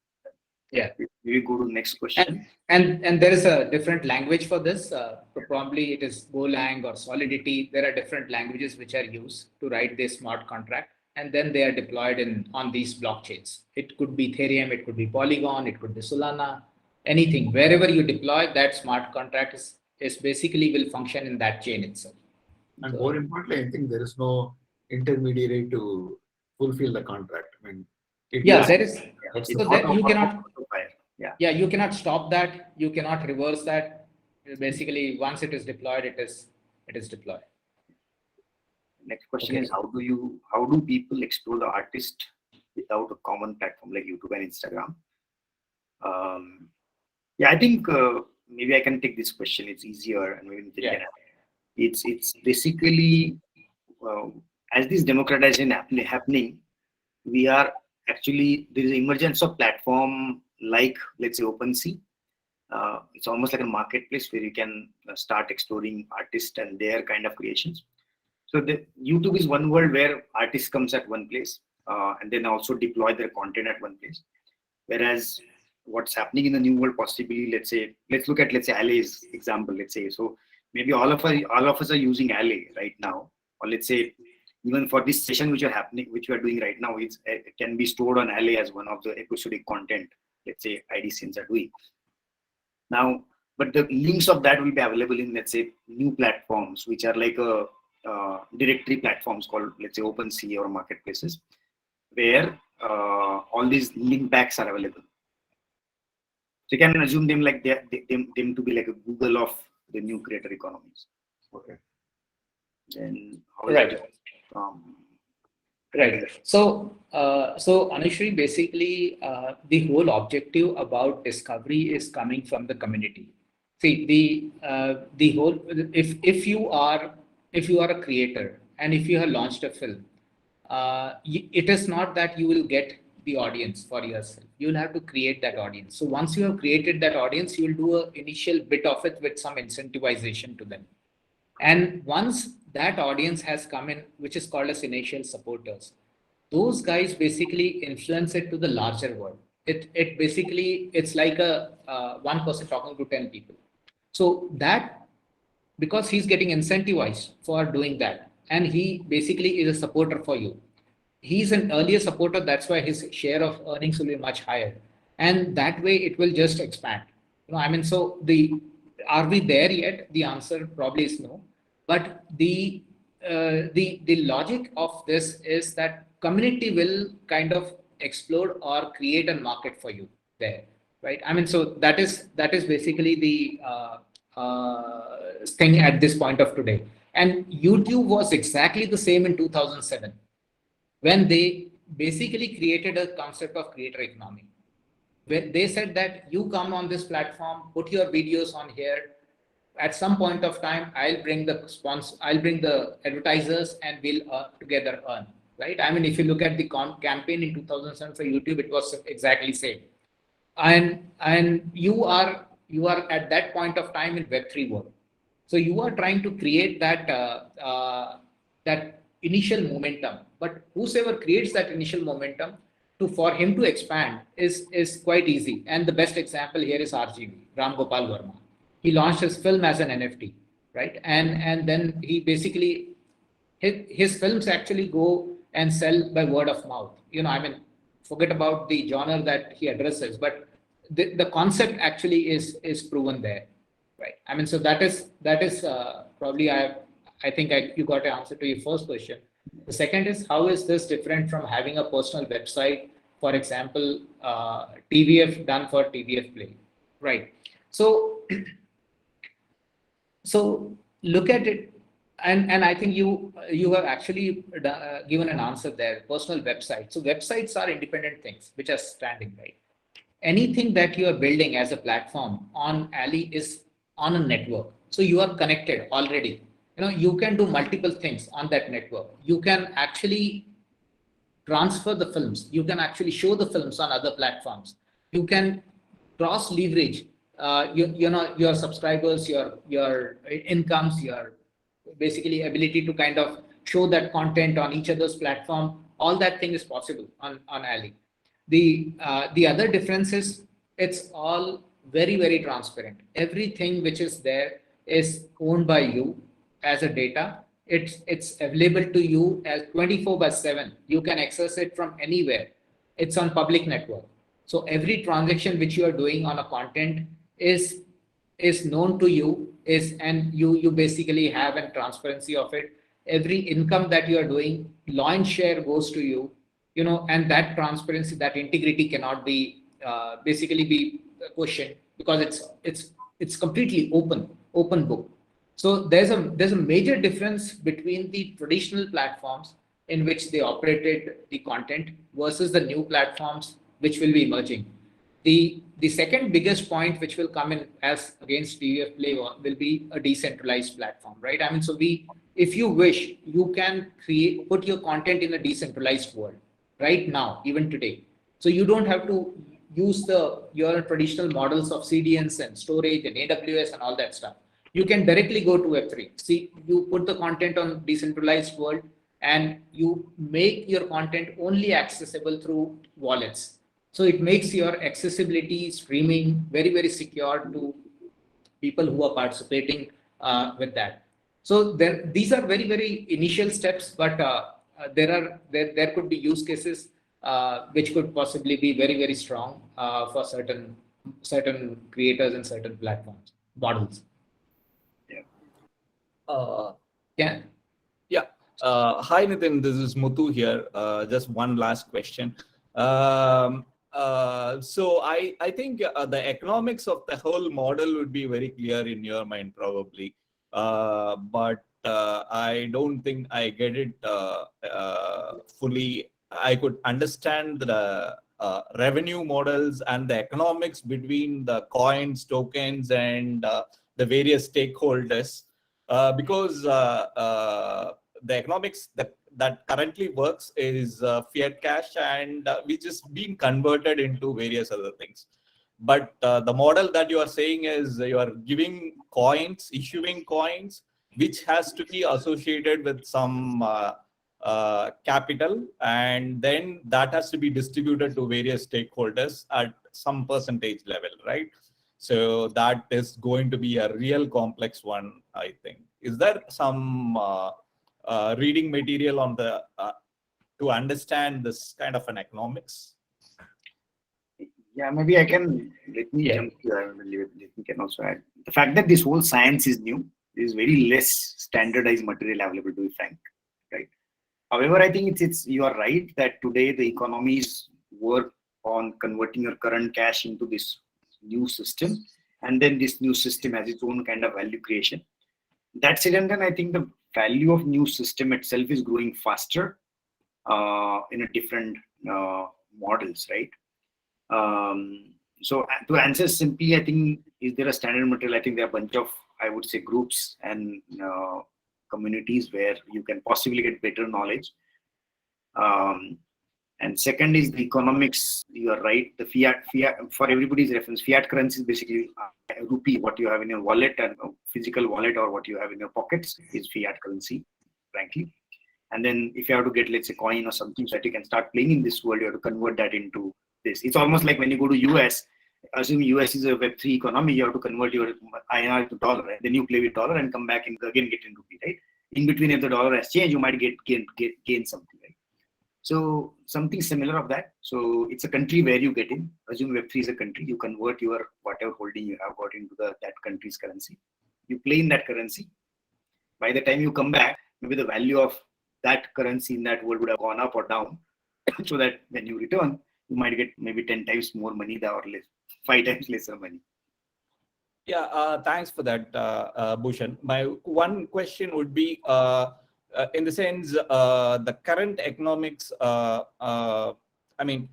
C: Yeah.
B: We go to the next question.
C: And there is a different language for this. Probably it is Golang or Solidity. There are different languages which are used to write this smart contract, and then they are deployed on these blockchains. It could be Ethereum, it could be Polygon, it could be Solana, anything. Wherever you deploy, that smart contract is basically will function in that chain itself.
A: And more importantly, I think there is no intermediary to fulfill the contract. I mean,
C: Yeah, there is.
A: that's
C: So
A: the
C: that you cannot.
B: Yeah.
C: Yeah, you cannot stop that. You cannot reverse that. Basically, once it is deployed, it is deployed.
B: Next question
C: Okay.
B: is how do people explore the artist without a common platform like YouTube and Instagram? Yeah, I think maybe I can take this question. It's easier, and maybe Nitin can add. It's basically as this democratization happening, we are actually there is an emergence of platform like, let's say, OpenSea. It's almost like a marketplace where you can start exploring artists and their kind of creations. So the YouTube is one world where artists comes at one place and then also deploy their content at one place. Whereas what's happening in the new world, possibly, let's look at Alley's example. Let's say, so maybe all of us are using Alley right now, or let's say even for this session which we are doing right now, it can be stored on Alley as one of the episodic content. Let's say IDCNs are doing now, but the links of that will be available in, let's say, new platforms which are like a directory platforms called, let's say, OpenSea or marketplaces, where all these link backs are available. So you can assume them like them to be like a Google of the new creator economies.
A: Okay.
B: Then
C: Right. Right. So, Anushri, basically, the whole objective about discovery is coming from the community. See, the whole if you are a creator and if you have launched a film, it is not that you will get the audience for yourself. You will have to create that audience. So once you have created that audience, you will do an initial bit of it with some incentivization to them. And once that audience has come in, which is called as initial supporters, those guys basically influence it to the larger world. It basically, it's like a one person talking to 10 people. So that, because he's getting incentivized for doing that, and he basically is a supporter for you. He's an earlier supporter, that's why his share of earnings will be much higher. And that way it will just expand. So are we there yet? The answer probably is no. But the logic of this is that community will kind of explode or create a market for you there, right? So that is basically the thing at this point of today. And YouTube was exactly the same in 2007 when they basically created a concept of creator economy, where they said that you come on this platform, put your videos on here. At some point of time, I'll bring the advertisers, and we'll together earn, right? If you look at the campaign in 2007 for YouTube, it was exactly same. And you are at that point of time in Web3 world. So you are trying to create that initial momentum, but whosoever creates that initial momentum for him to expand is quite easy. And the best example here is RGV, Ram Gopal Verma. He launched his film as an NFT, right? And then he basically, his films actually go and sell by word of mouth. Forget about the genre that he addresses, but the concept actually is proven there, right? So that is probably I think you got an answer to your first question. The second is, how is this different from having a personal website, for example, TVF done for TVF Play, right? So look at it, and I think you have actually given an answer there. Personal website. So websites are independent things which are standing, right? Anything that you are building as a platform on Alley is on a network. So you are connected already. You can do multiple things on that network. You can actually transfer the films. You can actually show the films on other platforms. You can cross leverage your subscribers, your incomes, your basically ability to kind of show that content on each other's platform. All that thing is possible on Alley. The other difference is it's all very, very transparent. Everything which is there is owned by you as a data. It's available to you as 24/7. You can access it from anywhere. It's on public network. So every transaction which you are doing on a content is known to you, and you basically have a transparency of it. Every income that you are doing, launch share goes to you, and that transparency, that integrity cannot be basically be questioned, because it's completely open book. So there's a major difference between the traditional platforms in which they operated the content versus the new platforms which will be emerging. The second biggest point which will come in as against TVF Play will be a decentralized platform, right? I mean, so if you wish, you can put your content in a decentralized world right now, even today. So you don't have to use your traditional models of CDNs and storage and AWS and all that stuff. You can directly go to Web3. See, you put the content on decentralized world and you make your content only accessible through wallets. So it makes your accessibility streaming very, very secure to people who are participating with that. So these are very, very initial steps, but there could be use cases which could possibly be very, very strong for certain creators and certain platforms models. Yeah.
D: Hi Nitin, this is Muthu here. Just one last question. So I think the economics of the whole model would be very clear in your mind probably, but I don't think I get it fully. I could understand the revenue models and the economics between the coins, tokens, and the various stakeholders, because the economics that currently works is fiat cash, and which is being converted into various other things. But the model that you are saying is you are giving coins, issuing coins, which has to be associated with some capital, and then that has to be distributed to various stakeholders at some percentage level, right? So that is going to be a real complex one, I think. Is there some reading material on the to understand this kind of an economics?
B: Yeah, maybe I can. Let me jump here. Let me can also add the fact that this whole science is new. There is very less standardized material available, to be frank, right? However, I think it's you are right that today the economies work on converting your current cash into this new system, and then this new system has its own kind of value creation. That's it, and then I think the value of new system itself is growing faster in a different models, right? So to answer simply, I think, is there a standard material? I think there are a bunch of, I would say, groups and communities where you can possibly get better knowledge. And second is the economics. You are right. The fiat for everybody's reference, fiat currency is basically a rupee. What you have in your wallet and physical wallet, or what you have in your pockets, is fiat currency, frankly. And then if you have to get, let's say, coin or something so that you can start playing in this world, you have to convert that into this. It's almost like when you go to US, assume US is a Web3 economy, you have to convert your INR to dollar, right? Then you play with dollar and come back and again get in rupee, right? In between, if the dollar has changed, you might gain something, right? So something similar of that. So it's a country where you get in. Assume Web3 is a country. You convert your whatever holding you have got into that country's currency. You play in that currency. By the time you come back, maybe the value of that currency in that world would have gone up or down. So that when you return, you might get maybe 10 times more money or less, 5 times lesser money.
D: Yeah, thanks for that, Bhushan. My one question would be, in the sense, the current economics, I mean,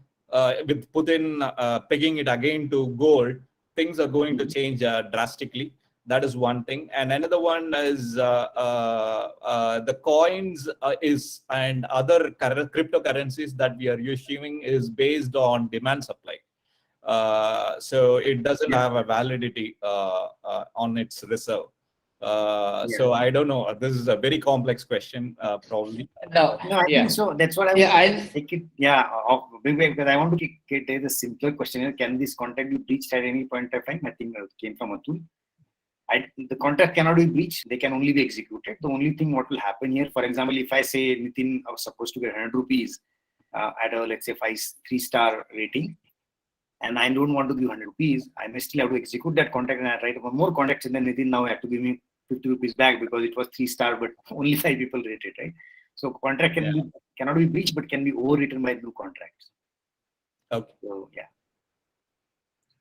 D: with Putin pegging it again to gold, things are going to change drastically. That is one thing. And another one is the coins and other cryptocurrencies that we are issuing is based on demand supply. So it doesn't have a validity on its reserve. So I don't know. This is a very complex question, probably.
B: No, I think so. That's what I will take it. Yeah, because I want to get a simpler question. Can this contract be breached at any point of time? I think it came from Atul. The contract cannot be breached. They can only be executed. The only thing what will happen here, for example, if I say Nitin, I was supposed to get 100 rupees at a, let's say, 3-star rating, and I don't want to give 100 rupees, I may still have to execute that contract, and I write one more contract, and then Nitin now have to give me 50 rupees back because it was 3-star, but only 5 people rated, right? So contract cannot be breached, but can be overwritten by new contracts.
D: Okay.
B: So yeah.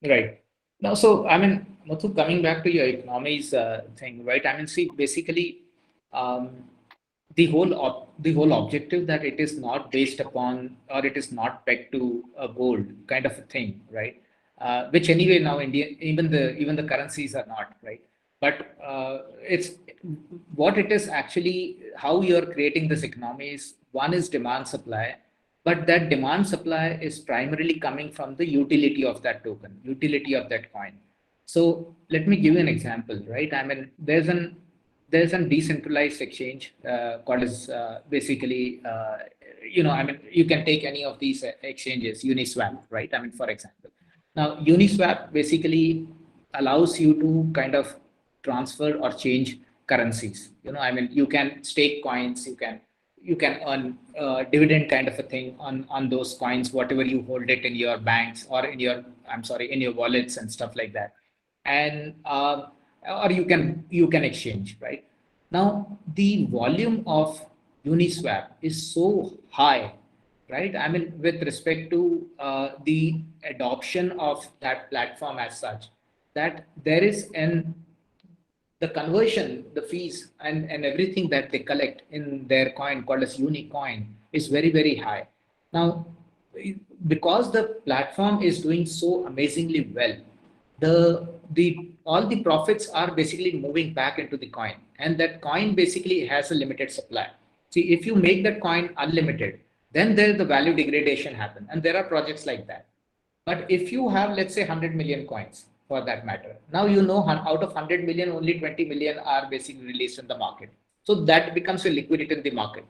C: Right. Now, so I mean, Muthu, coming back to your economies thing, right? I mean, see, basically, um, the whole objective that it is not based upon or it is not pegged to a gold kind of a thing, right? Which anyway now even the currencies are not, right? But it's what it is actually how you are creating this economy is one is demand supply, but that demand supply is primarily coming from the utility of that token, utility of that coin. So let me give you an example, right? I mean, there's a decentralized exchange called as basically, I mean, you can take any of these exchanges, Uniswap, right? I mean, for example. Now, Uniswap basically allows you to kind of transfer or change currencies. I mean, you can stake coins, you can earn dividend kind of a thing on those coins, whatever you hold it in your banks or in your, in your wallets and stuff like that. And or you can exchange, right? Now the volume of Uniswap is so high, right? I mean, with respect to the adoption of that platform as such, that there is the conversion, the fees and everything that they collect in their coin called as Unicoin is very, very high. Now, because the platform is doing so amazingly well, the all the profits are basically moving back into the coin, and that coin basically has a limited supply. See, if you make that coin unlimited, then there the value degradation happen, and there are projects like that. But if you have, let's say, 100 million coins for that matter, now out of 100 million, only 20 million are basically released in the market. So that becomes a liquidity in the market.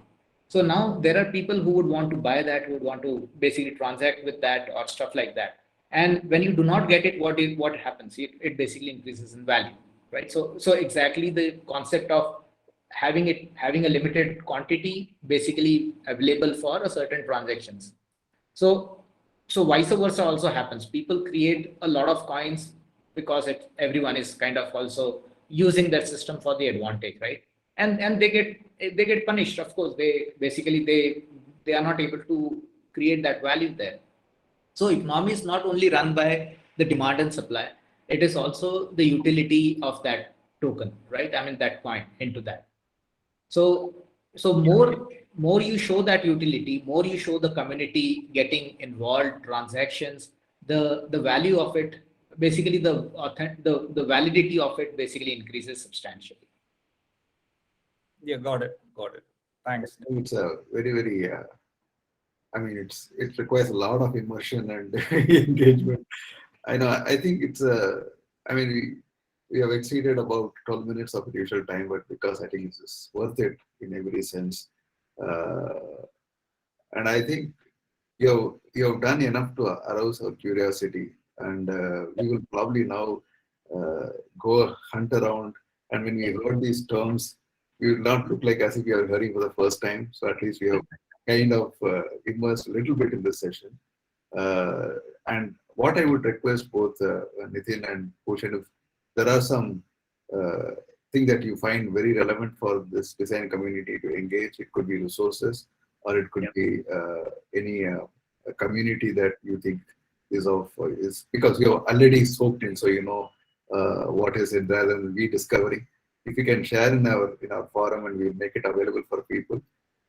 C: So now there are people who would want to buy that, who would want to basically transact with that or stuff like that. And when you do not get it, what happens? It basically increases in value, right? So exactly the concept of having a limited quantity basically available for a certain transactions. So vice versa also happens. People create a lot of coins because everyone is kind of also using that system for the advantage, right? And they get punished. Of course, they are not able to create that value there. So economy is not only run by the demand and supply, it is also the utility of that token, right? I mean, that coin into that. So more you show that utility, more you show the community getting involved, transactions, the value of it, basically the validity of it basically increases substantially.
D: Yeah, got it. Thanks.
A: It's a very, very, I mean, it requires a lot of immersion and engagement. I know, I think I mean, we have exceeded about 12 minutes of the usual time, but because I think it's worth it in every sense. And I think you have done enough to arouse our curiosity, and we will probably now go hunt around. And when we heard these terms, we will not look like as if we are hearing for the first time. So at least we have kind of immersed a little bit in this session. And what I would request both Nitin and Bhushan, if there are some thing that you find very relevant for this design community to engage, it could be resources, or it could be any community that you think is because you're already soaked in, so you know what is it rather than rediscovering. If you can share in our forum and we'll make it available for people,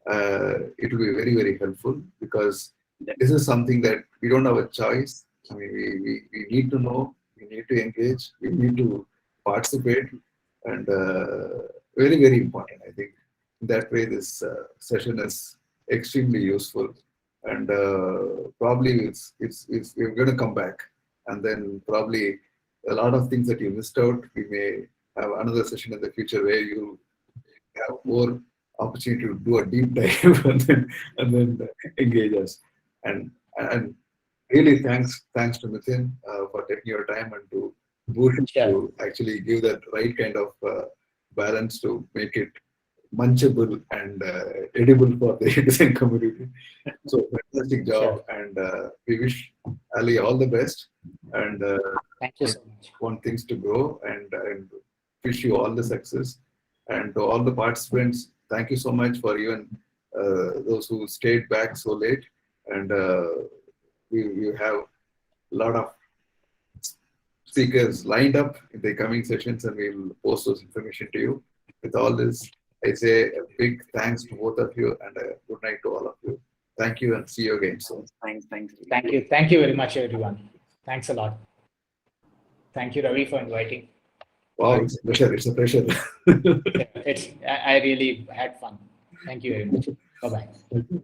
A: it will be very, very helpful, because this is something that we don't have a choice. I mean, we need to know, we need to engage, we need to participate, and very, very important. I think that way this session is extremely useful, and probably we're going to come back, and then probably a lot of things that you missed out, we may have another session in the future where you have more opportunity to do a deep dive and then engage us. And really thanks to Nitin for taking your time, and to Bhushan to actually give that right kind of balance to make it munchable and edible for the design community. So fantastic job, and we wish Ali all the best, and
C: thank you so much.
A: Want things to grow, and wish you all the success. And to all the participants, thank you so much for even those who stayed back so late. And we have a lot of speakers lined up in the coming sessions, and we'll post those information to you. With all this, I say a big thanks to both of you and a good night to all of you. Thank you and see you again soon.
B: Thanks.
C: Thank you. Thank you very much, everyone. Thanks a lot. Thank you, Ravi, for inviting.
A: Wow, it's a pleasure. It's a pleasure.
C: I really had fun. Thank you very much. Bye-bye.